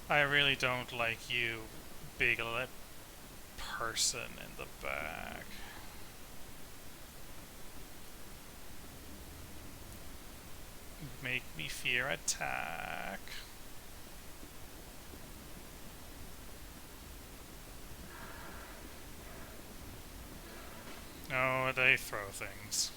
I really don't like you, big lip person in the back. Make me fear attack. Oh, they throw things.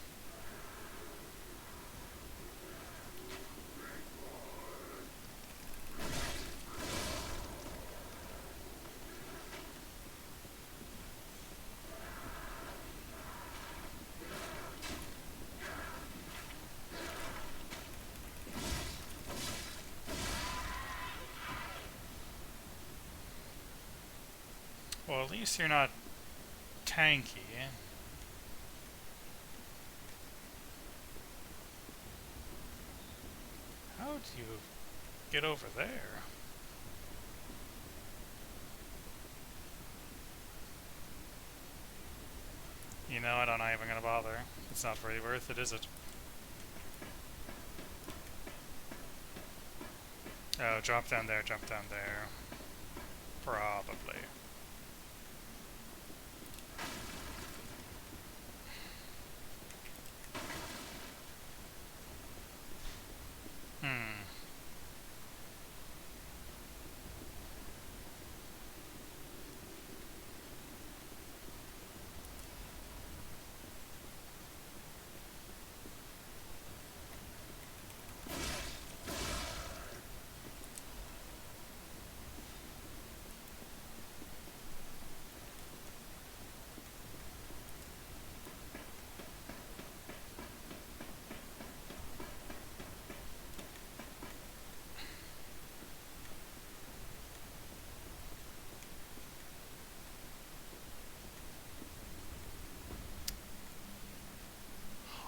Well, at least you're not tanky. How do you get over there? You know what, I'm not even gonna bother. It's not really worth it, is it? Oh, drop down there, jump down there. Probably. Hmm.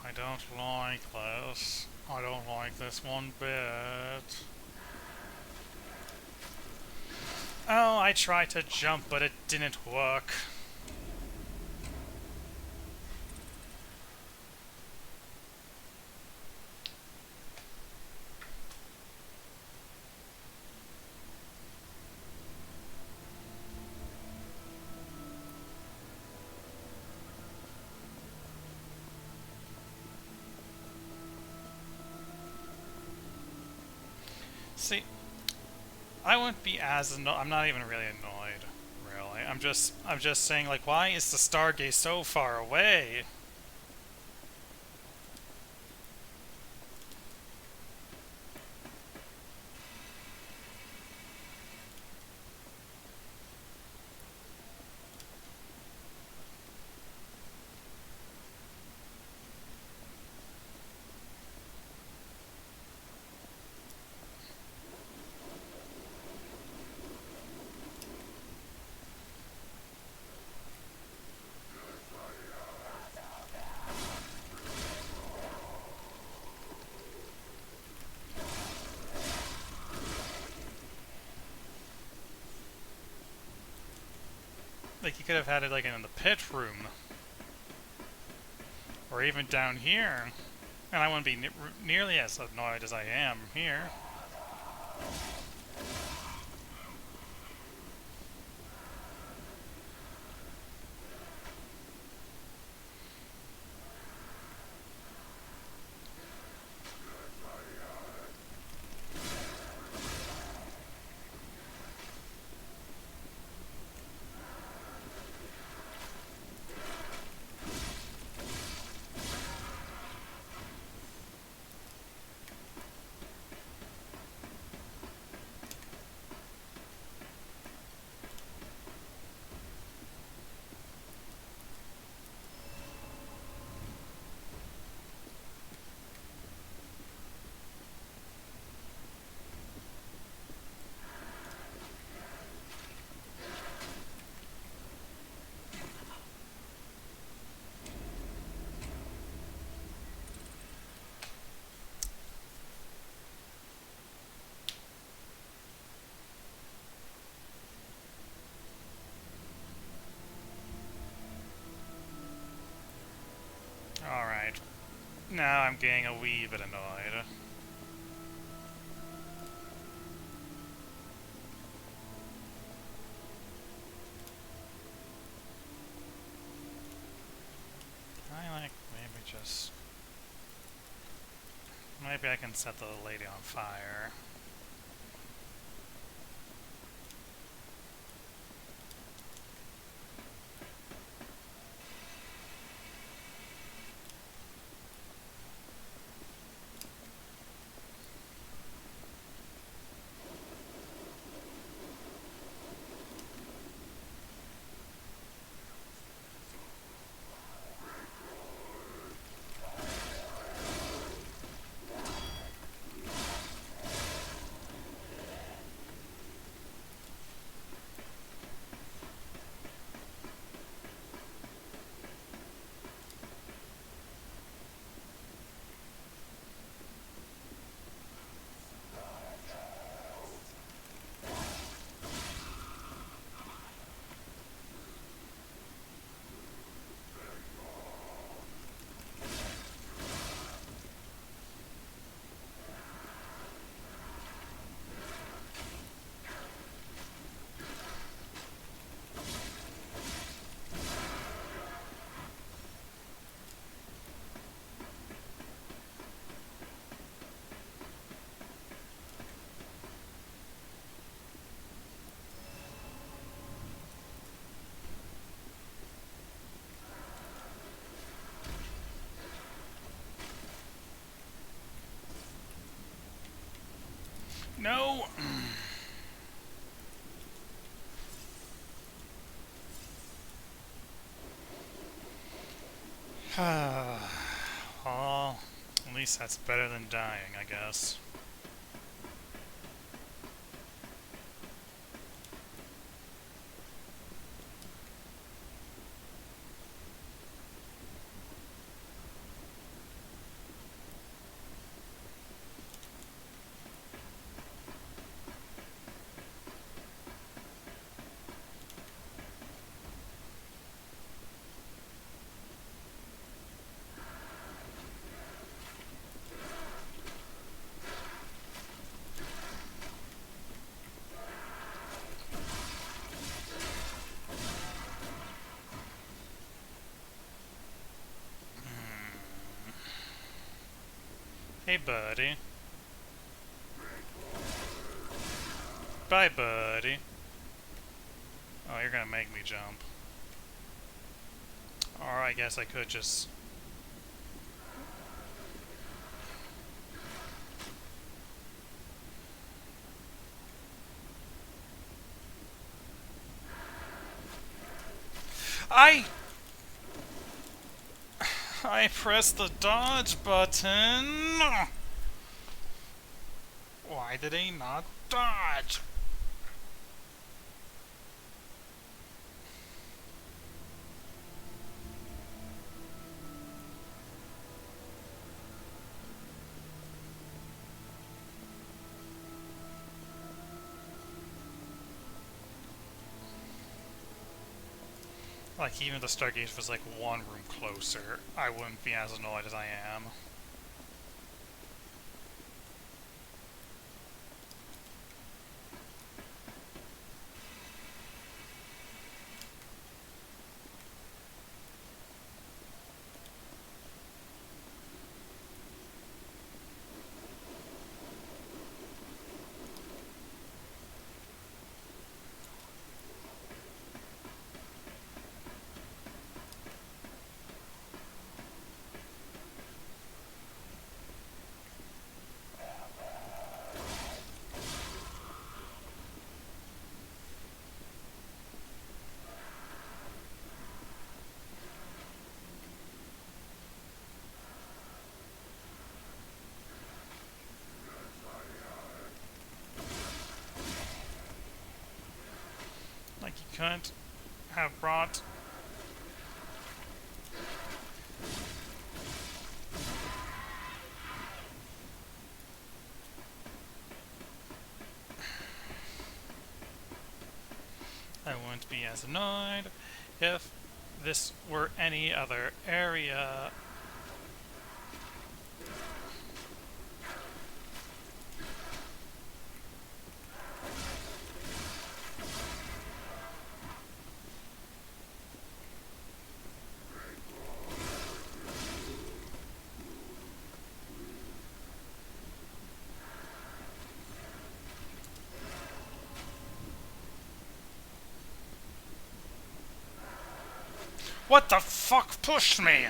I don't like this. I don't like this one bit. Oh, I tried to jump, but it didn't work. See, I wouldn't be as I'm not even really annoyed, really. I'm just saying, like, why is the Stargaze so far away? Like, you could have had it, like, in the pit room. Or even down here. And I wouldn't be nearly as annoyed as I am here. Alright. Now I'm getting a wee bit annoyed. Maybe I can set the lady on fire. No! Well, at least that's better than dying, I guess. Hey, buddy. Bye, buddy. Oh, you're gonna make me jump. Or I guess I could just... I pressed the dodge button! Why did he not dodge? Like, even if the Stargate was like one room closer, I wouldn't be as annoyed as I am. Like, you couldn't have brought... I wouldn't be as annoyed if this were any other area. What the fuck pushed me?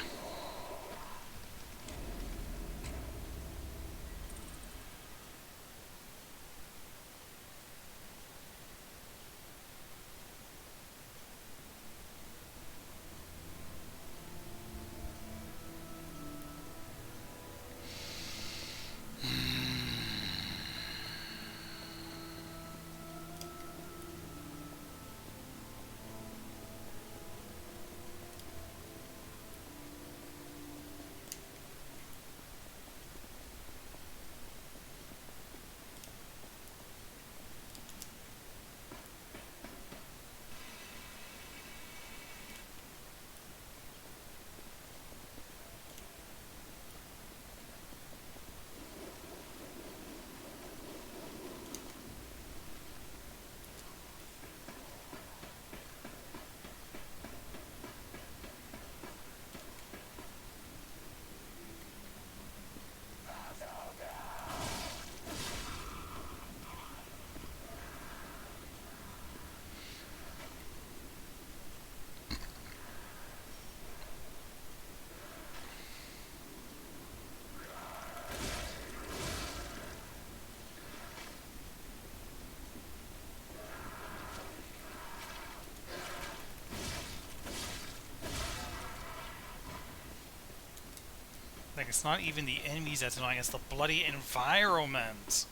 it's not even the enemies that's annoying, it's the bloody environment.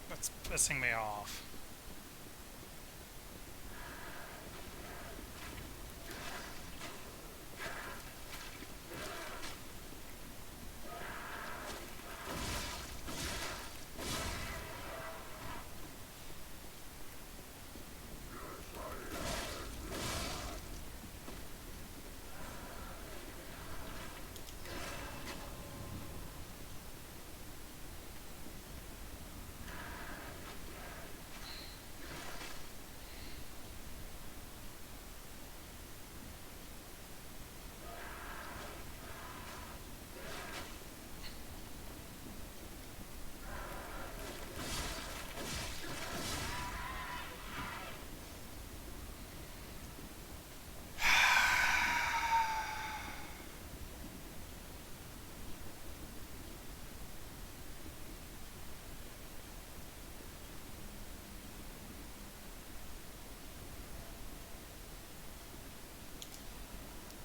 That's pissing me off.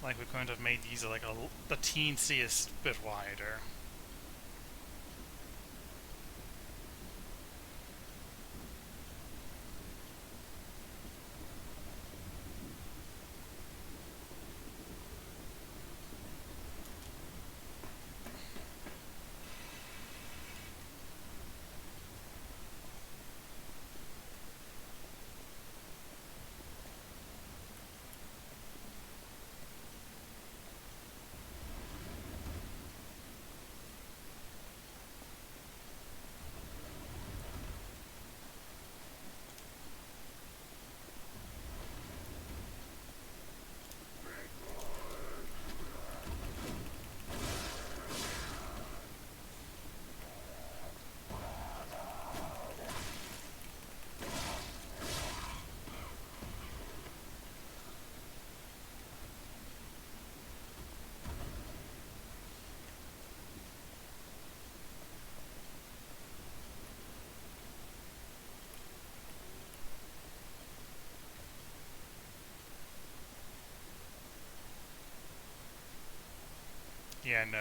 Like, we couldn't have made these like the teensiest bit wider. Yeah, no.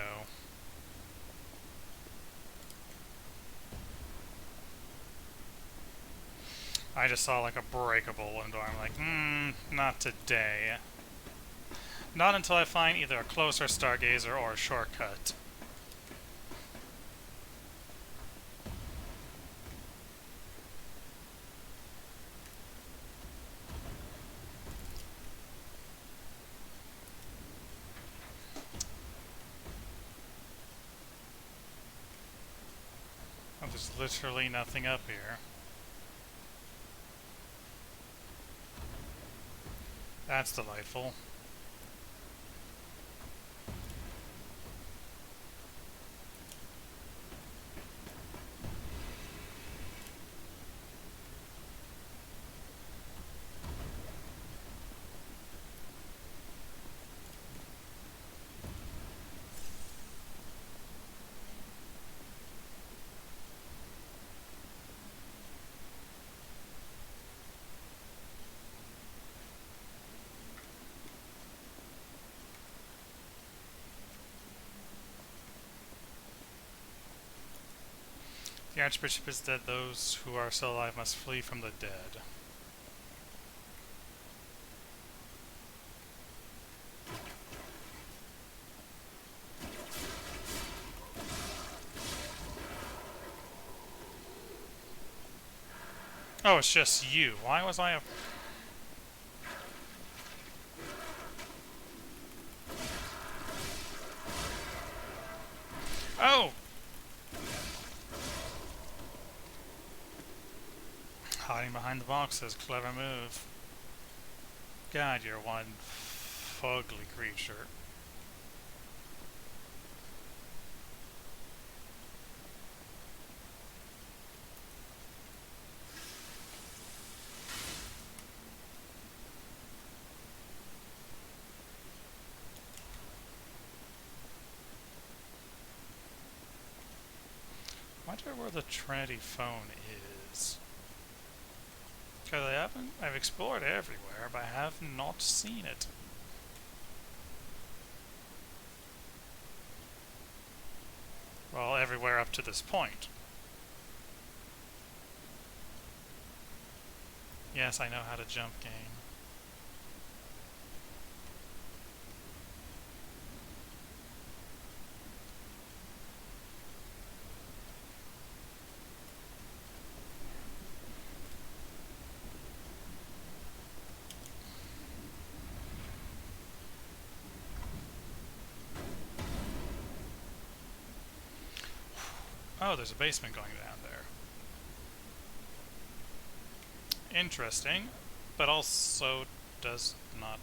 I just saw like a breakable window. I'm like, not today. Not until I find either a closer stargazer or a shortcut. Oh, there's literally nothing up here. That's delightful. The Archbishop is dead. Those who are still alive must flee from the dead. Oh, it's just you. Why was I a... Oh! Hiding behind the boxes. Clever move. God, you're one fugly creature. I wonder where the Trinity phone is. Because I've explored everywhere, but I have not seen it. Well, everywhere up to this point. Yes, I know how to jump, game. Oh, there's a basement going down there. Interesting, but also does not.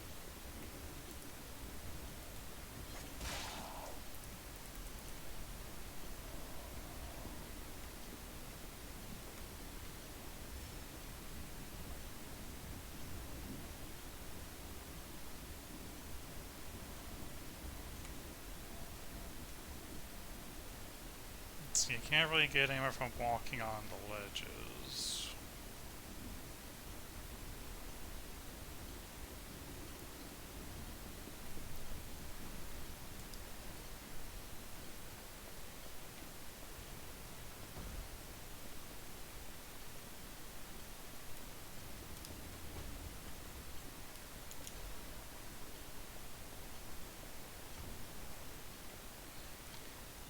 So you can't really get anywhere from walking on the ledges.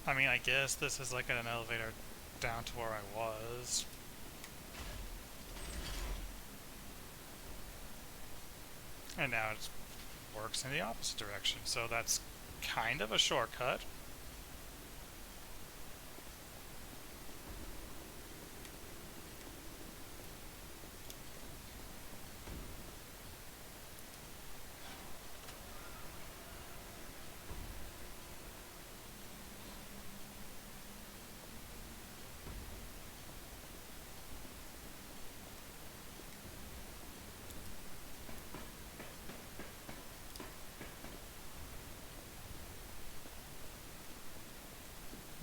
I mean, I guess this is like an elevator down to where I was. And now it works in the opposite direction, so that's kind of a shortcut.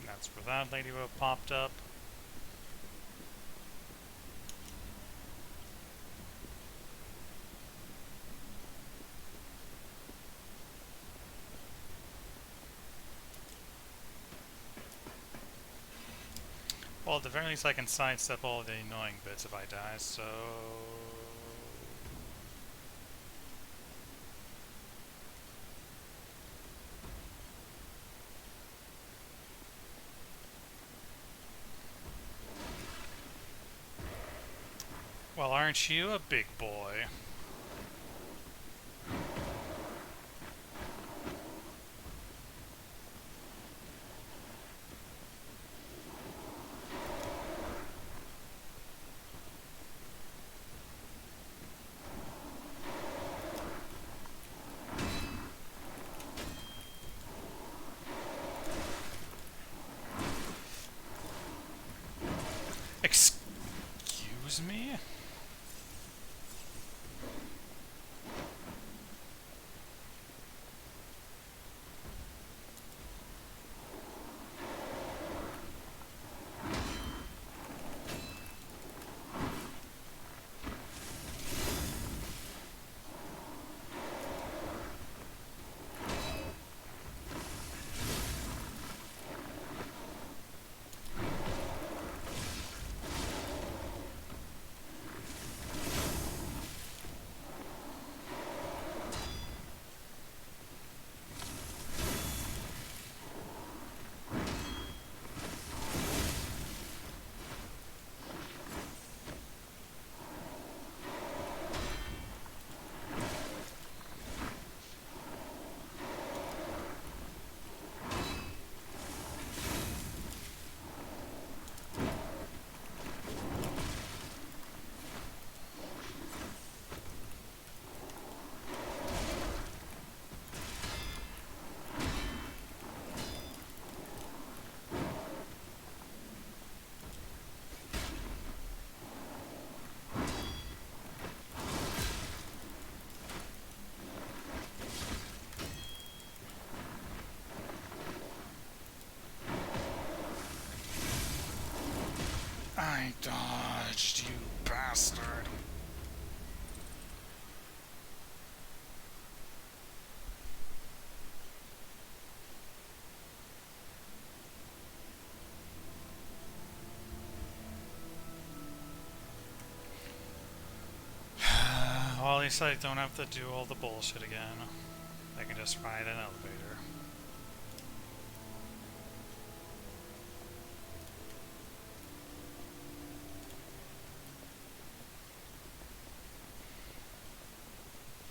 That's where that lady would have popped up. Well, at the very least I can sidestep all the annoying bits if I die, so... Well, aren't you a big boy? Excuse me? I dodged, you bastard. least I don't have to do all the bullshit again. I can just ride an elevator.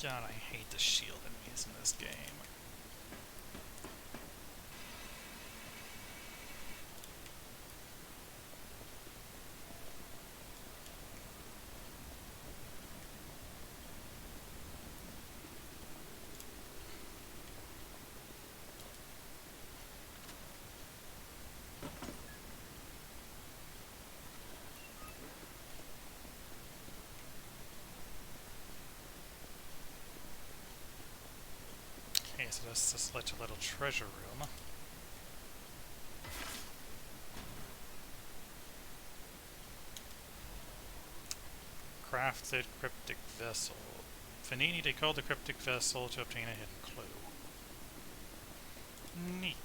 God, I hate the shield enemies in this game. Okay, so this just led to a little treasure room. Crafted cryptic vessel. Fanini decode the cryptic vessel to obtain a hidden clue. Neat.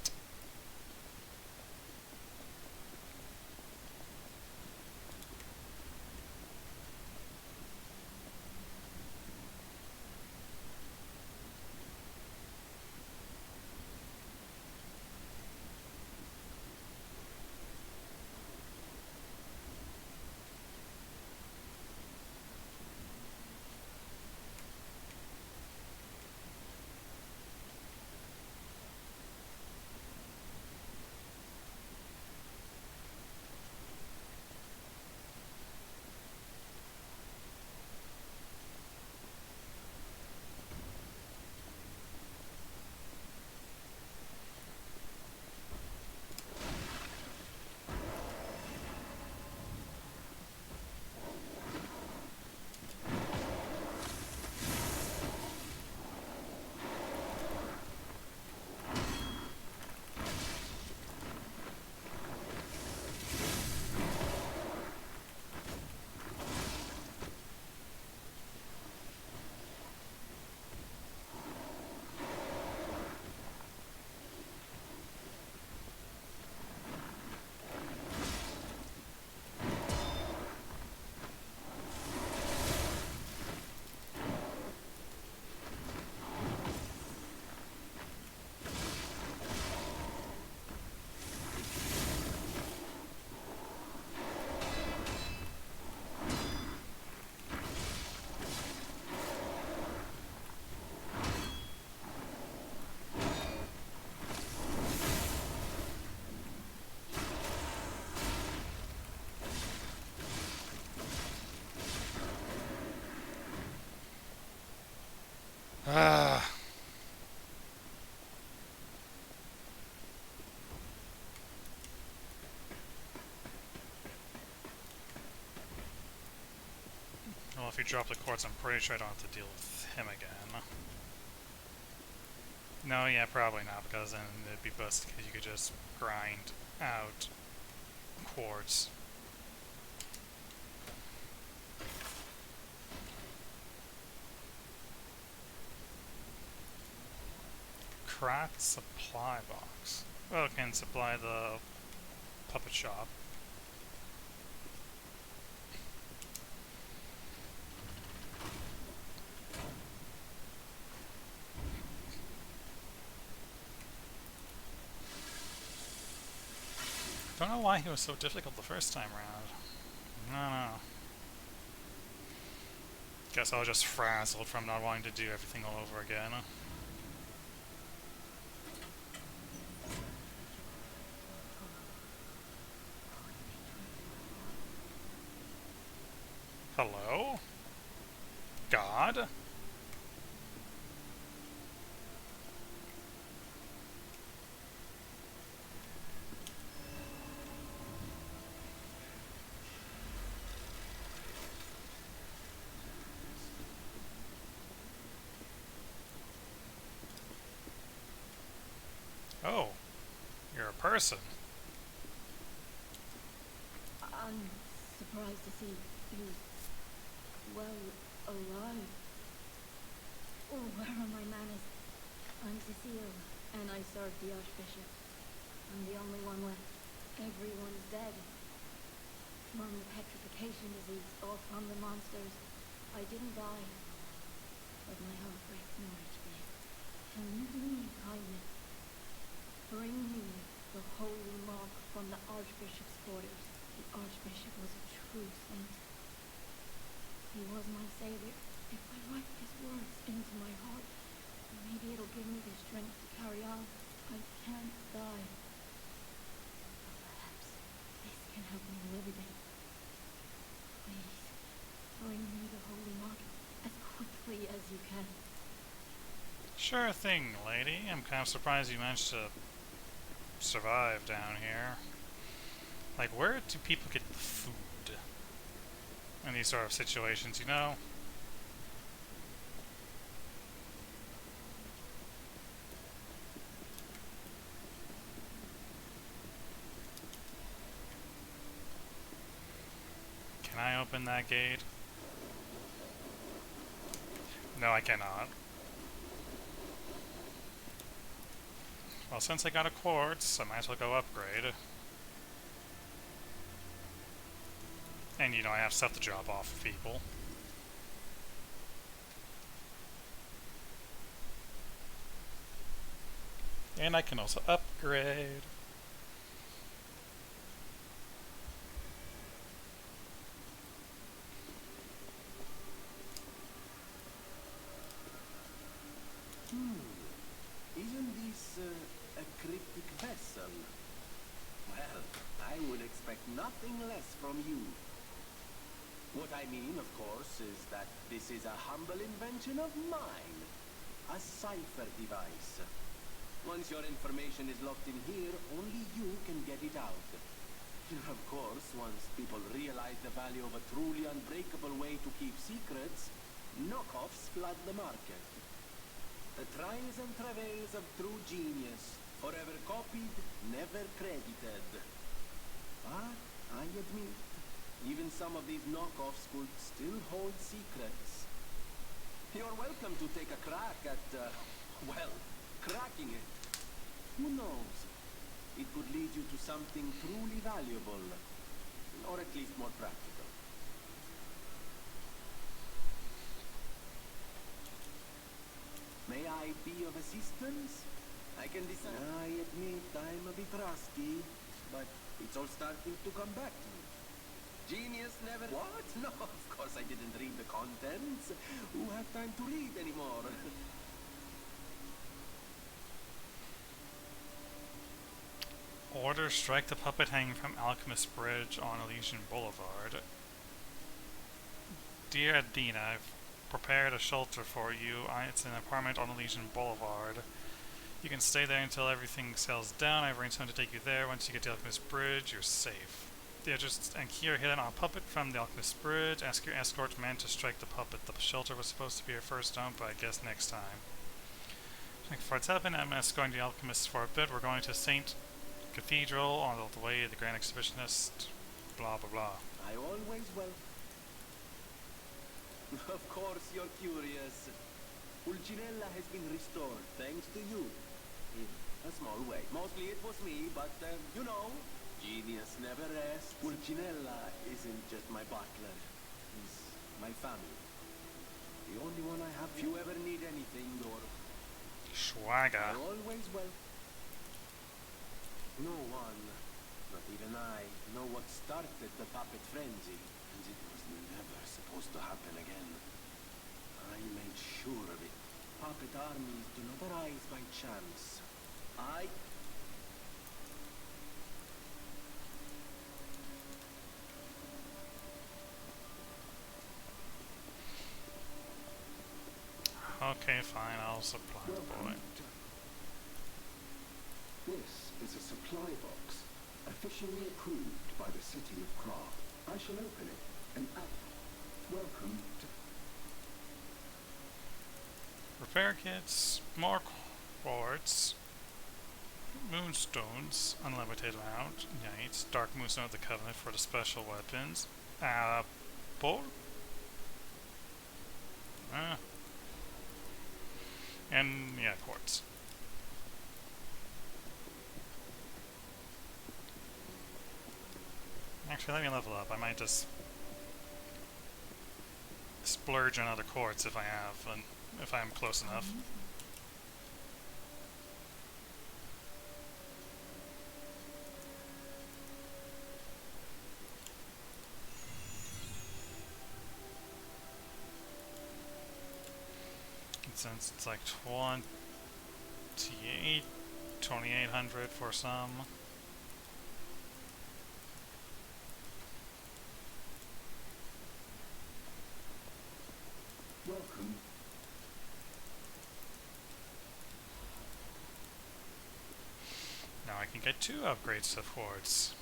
Ah. Well, if you drop the quartz, I'm pretty sure I don't have to deal with him again. No, yeah, probably not, because then it'd be busted because you could just grind out quartz. Craft supply box. Well, it can supply the puppet shop. Don't know why he was so difficult the first time around. No. Guess I was just frazzled from not wanting to do everything all over again. Hello? God? Oh, you're a person. I'm surprised to see you, well, alive. Oh, where are my manners? I'm Cecile, and I serve the Archbishop. I'm the only one left. Everyone's dead. From the petrification disease, or from the monsters. I didn't die. but my heart breaks in order today. Can you do me a kindness? Bring me the holy mark from the Archbishop's quarters. The Archbishop was a true saint. He was my savior. If I write his words into my heart, maybe it'll give me the strength to carry on. I can't die. But perhaps this can help me live again. Please, bring me the holy mark as quickly as you can. Sure thing, lady. I'm kind of surprised you managed to survive down here. Like, where do people get the food in these sort of situations, you know? Can I open that gate? No, I cannot. Well, since I got a quartz, I might as well go upgrade. And, you know, I have stuff to drop off of people. And I can also upgrade. Isn't this a cryptic vessel? Well, I would expect nothing less from you. What I mean, of course, is that this is a humble invention of mine. A cipher device. Once your information is locked in here, only you can get it out. Of course, once people realize the value of a truly unbreakable way to keep secrets, knockoffs flood the market. The trials and travails of true genius, forever copied, never credited. But, I admit, even some of these knockoffs could still hold secrets. You're welcome to take a crack at, well, cracking it. Who knows? It could lead you to something truly valuable, or at least more practical. May I be of assistance? I can decide. I admit I'm a bit rusty, but it's all starting to come back to me. Genius never... What? No, of course I didn't read the contents. Who have time to read anymore? Order strike the puppet hanging from Alchemist Bridge on Elysian Boulevard. Dear Adina, I've prepared a shelter for you. It's an apartment on Elysian Boulevard. You can stay there until everything settles down. I've arranged someone to take you there. Once you get to Alchemist Bridge, you're safe. And key are hidden on a puppet from the Alchemist Bridge. Ask your escort man to strike the puppet. The shelter was supposed to be your first home, but I guess next time. Before it's happened, I'm escorting the Alchemist for a bit. We're going to St. Cathedral on the way of the Grand Exhibitionist. Blah blah blah. I always will. Of course you're curious. Pulcinella has been restored, thanks to you. In a small way. Mostly it was me, but, you know, genius never rests. Pulcinella isn't just my butler. He's my family. The only one I have. If you ever need anything, or... Swagger. I always will. No one, not even I, know what started the puppet frenzy. And it was never supposed to happen again. I made sure of it. Puppet armies do not arise by chance. Okay, fine, I'll supply the boy. This is a supply box, officially approved by the City of Craft. I shall open it and welcome to... Repair kits, more quartz, moonstones, unlimited amount, knights, dark moonstone of the Covenant for the special weapons, apple, and yeah, quartz. Actually, let me level up. I might just splurge on other quartz if I have if I'm close enough. And since it's like 2800 for some. Welcome. Now I can get 2 upgrades to forts.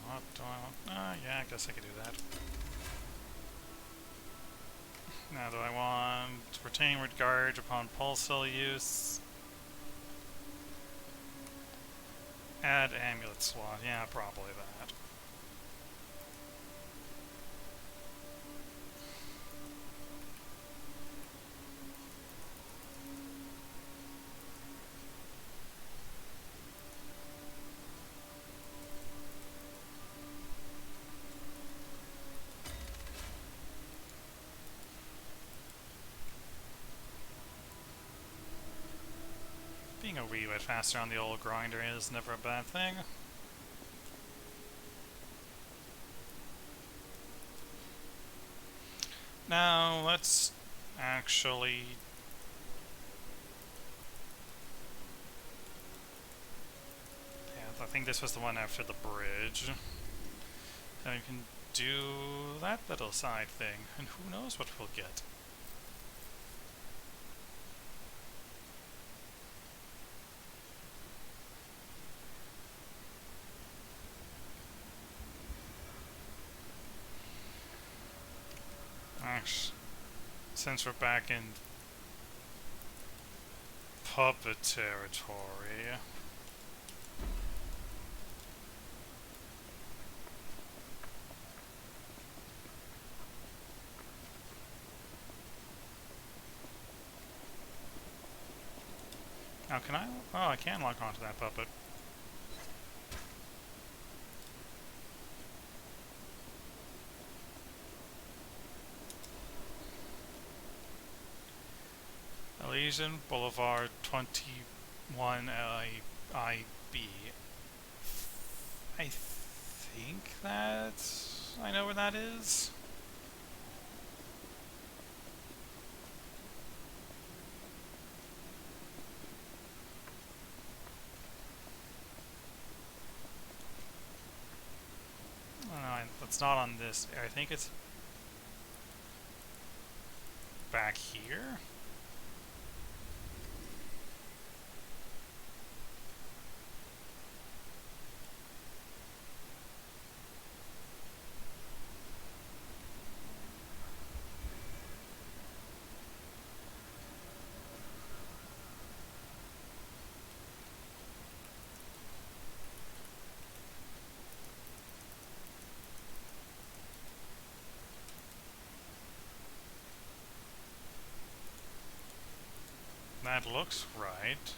What do I want? Yeah, I guess I could do that. Now do I want retain regard upon pulse cell use? Add amulet slot. Yeah, probably that. Being a wee bit faster on the old grinder is never a bad thing. Now, let's actually... Yeah, I think this was the one after the bridge. And we can do that little side thing, and who knows what we'll get. Since we're back in puppet territory, now can I? Oh, I can lock onto that puppet. Elysian Boulevard 21 IB. I think that I know where that is. It's not on this. I think it's back here. That looks right.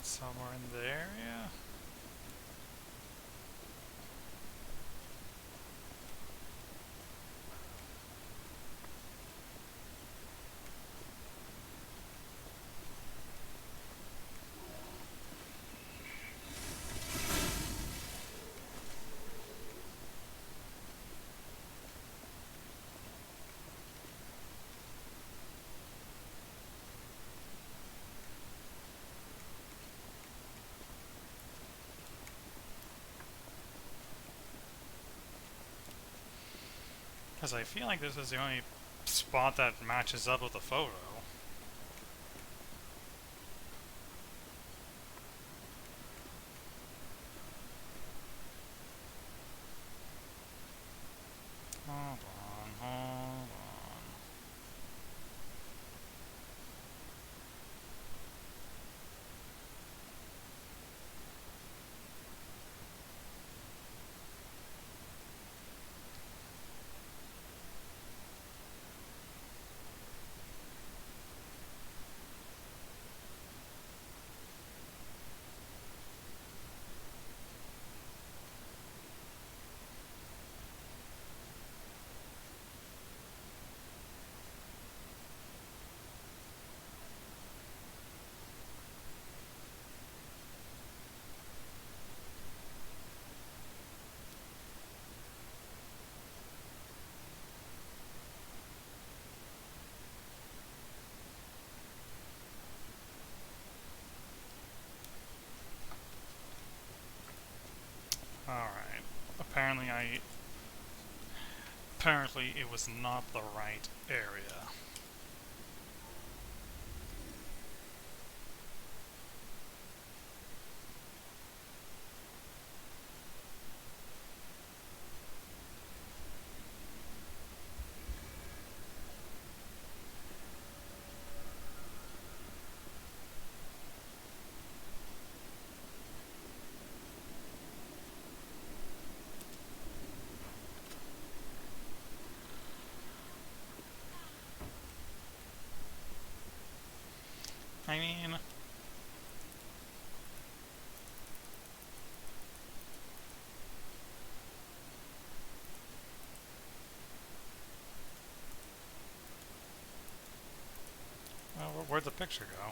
somewhere in the area. Because I feel like this is the only spot that matches up with the photo. Hold on, hold on. Alright. Apparently it was not the right area. I mean... well, where'd the picture go?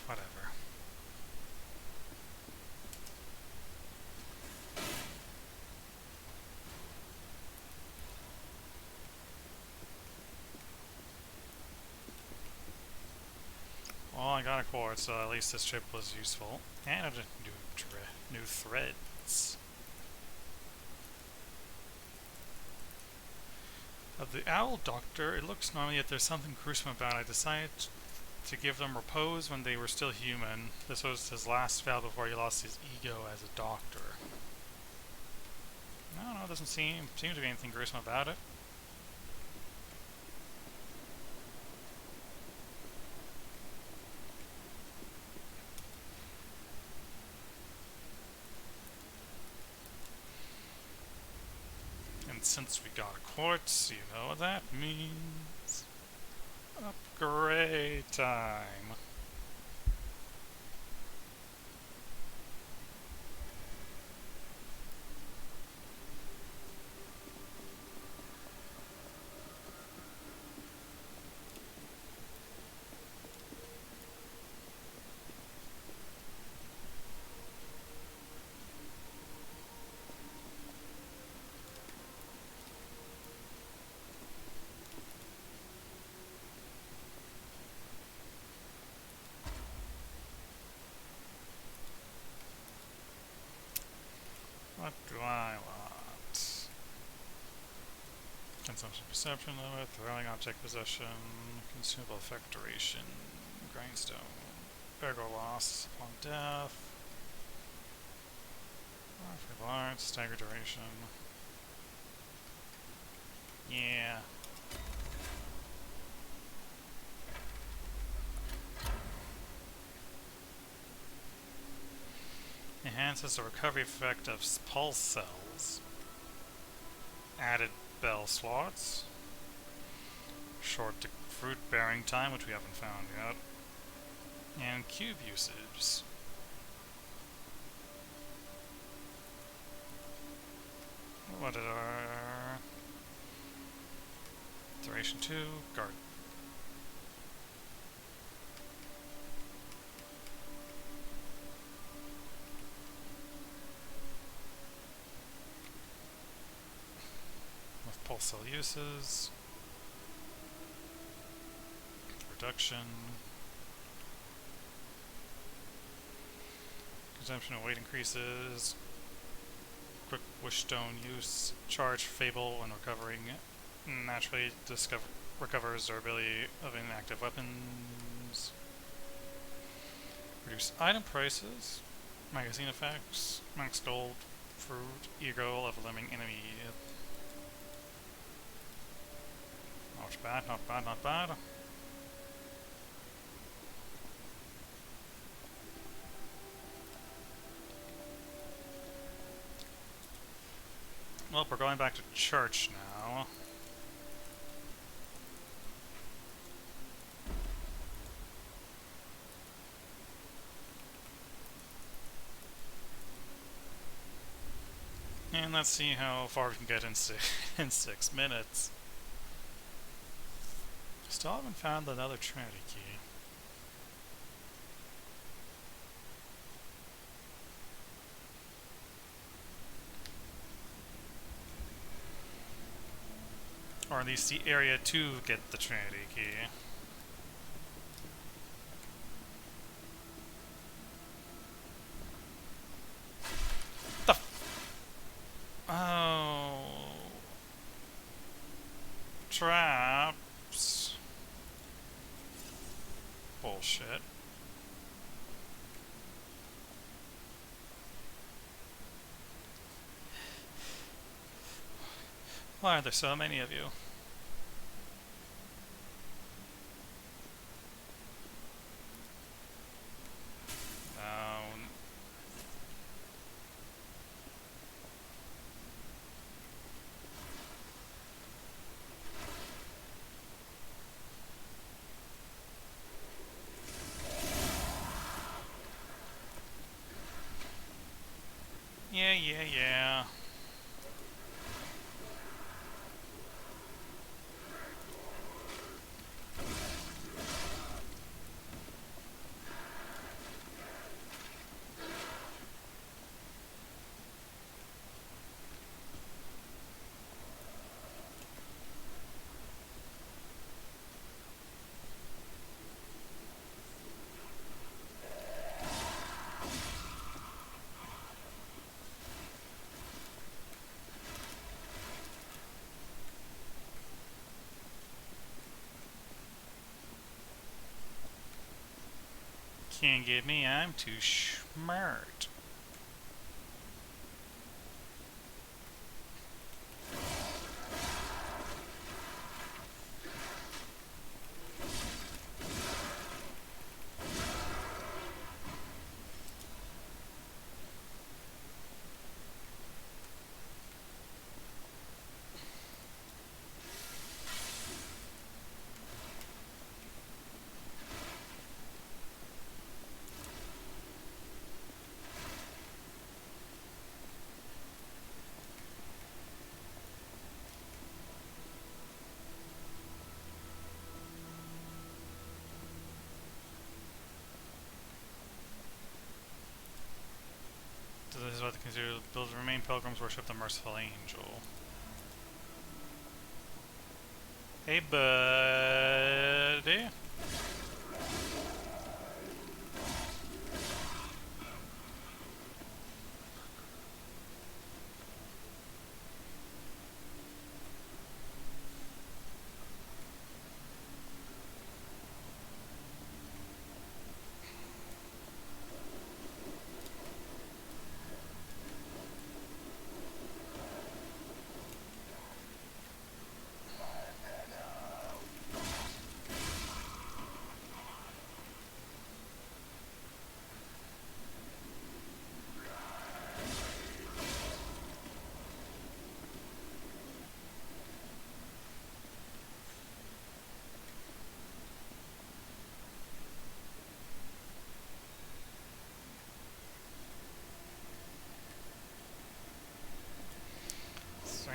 Whatever. Well, I got a quartz, so at least this trip was useful. And new threads. Of the owl doctor, it looks normal, yet there's something gruesome about it. I decided to give them repose when they were still human. This was his last spell before he lost his ego as a doctor. I don't know, doesn't seem to be anything gruesome about it. And since we got a quartz, you know what that means. Upgrade time. What do I want? Consumption perception limit, throwing object possession, consumable effect duration, grindstone, ergo loss upon death, for large, stagger duration. Yeah. enhances the recovery effect of pulse cells. Added bell slots. Short fruit bearing time, which we haven't found yet. And cube usage. What did our duration 2 guard? With pulse cell uses, reduction, consumption of weight increases. Quick wish stone use, charge fable when recovering, naturally recovers durability of inactive weapons. Reduce item prices, magazine effects, max gold, fruit, ego, level limiting enemy. Not bad, not bad, not bad. Well, we're going back to church now. And let's see how far we can get in, in 6 minutes. Still haven't found another Trinity key. Or at least the area to get the Trinity key. Oh. Traps. Bullshit. Why are there so many of you? Yeah. Can't get me, I'm too smart. So this is what they consider those remain pilgrims worship the merciful angel. Hey buddy.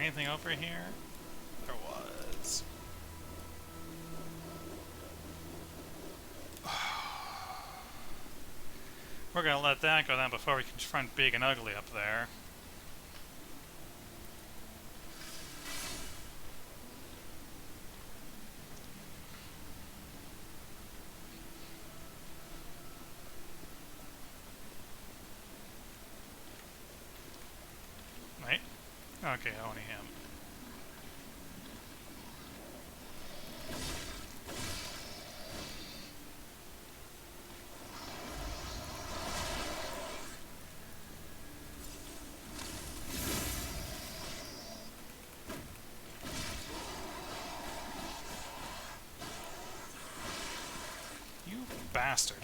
anything over here? There was. We're gonna let that go down before we confront Big and Ugly up there. Wait. Okay, only him. You bastard.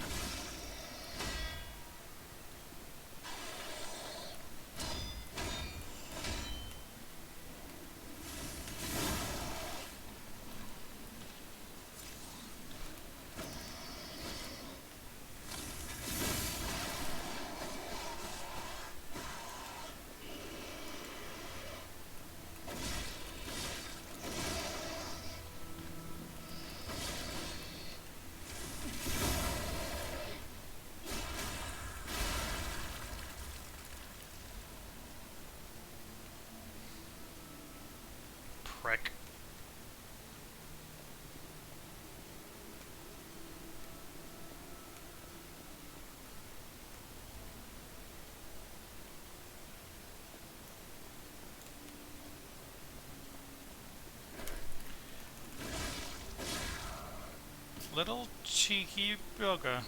Prick. Little cheeky bugger.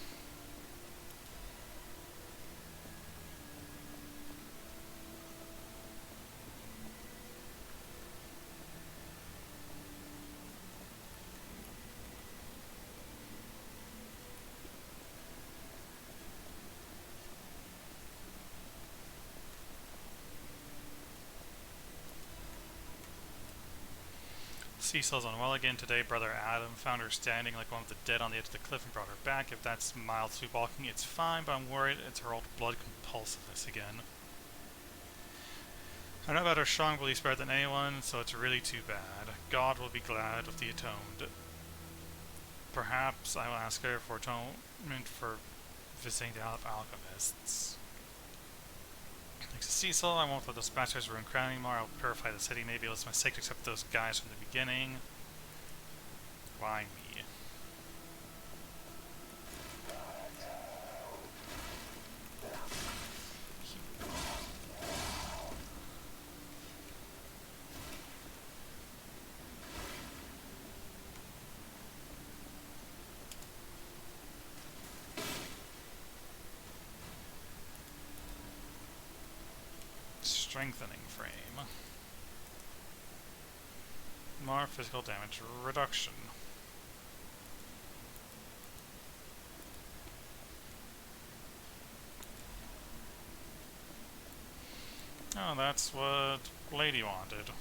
Cecil's unwell again today. Brother Adam found her standing like one of the dead on the edge of the cliff and brought her back. If that's mild sleepwalking, it's fine, but I'm worried it's her old blood compulsiveness again. I know about her strong beliefs better than anyone, so it's really too bad. God will be glad of the atoned. Perhaps I will ask her for atonement for visiting the Isle of Alchemists. Thanks to Cecil, I won't let those bastards ruin Crown anymore. I'll purify the city. Maybe it's my mistake to accept those guys from the beginning. Why me? Strengthening frame. More physical damage reduction. Oh, that's what Lady wanted.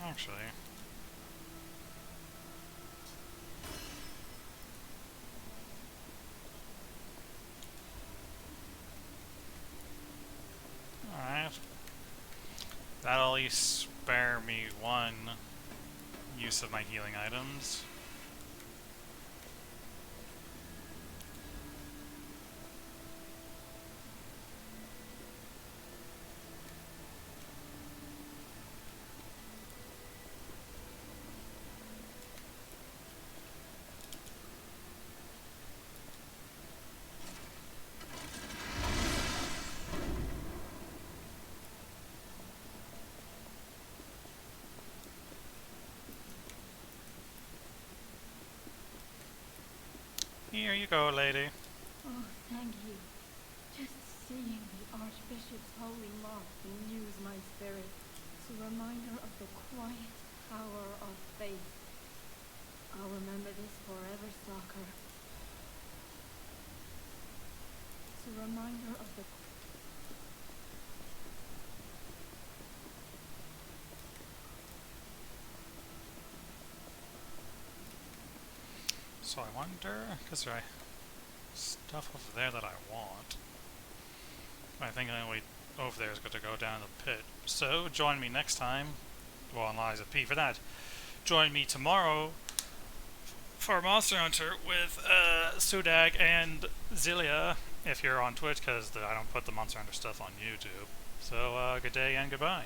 Actually. Alright. That'll at least spare me one use of my healing items. Here you go, lady. Oh, thank you. Just seeing the Archbishop's holy mark renews my spirit. It's a reminder of the quiet power of faith. I'll remember this forever, Stalker. It's a reminder of the... So I wonder, because there are stuff over there that I want. I think the only way over there is going to go down the pit. So join me next time, well, on Lies of P for that. Join me tomorrow for Monster Hunter with Sudag and Zilia, if you're on Twitch, because I don't put the Monster Hunter stuff on YouTube. So good day and goodbye.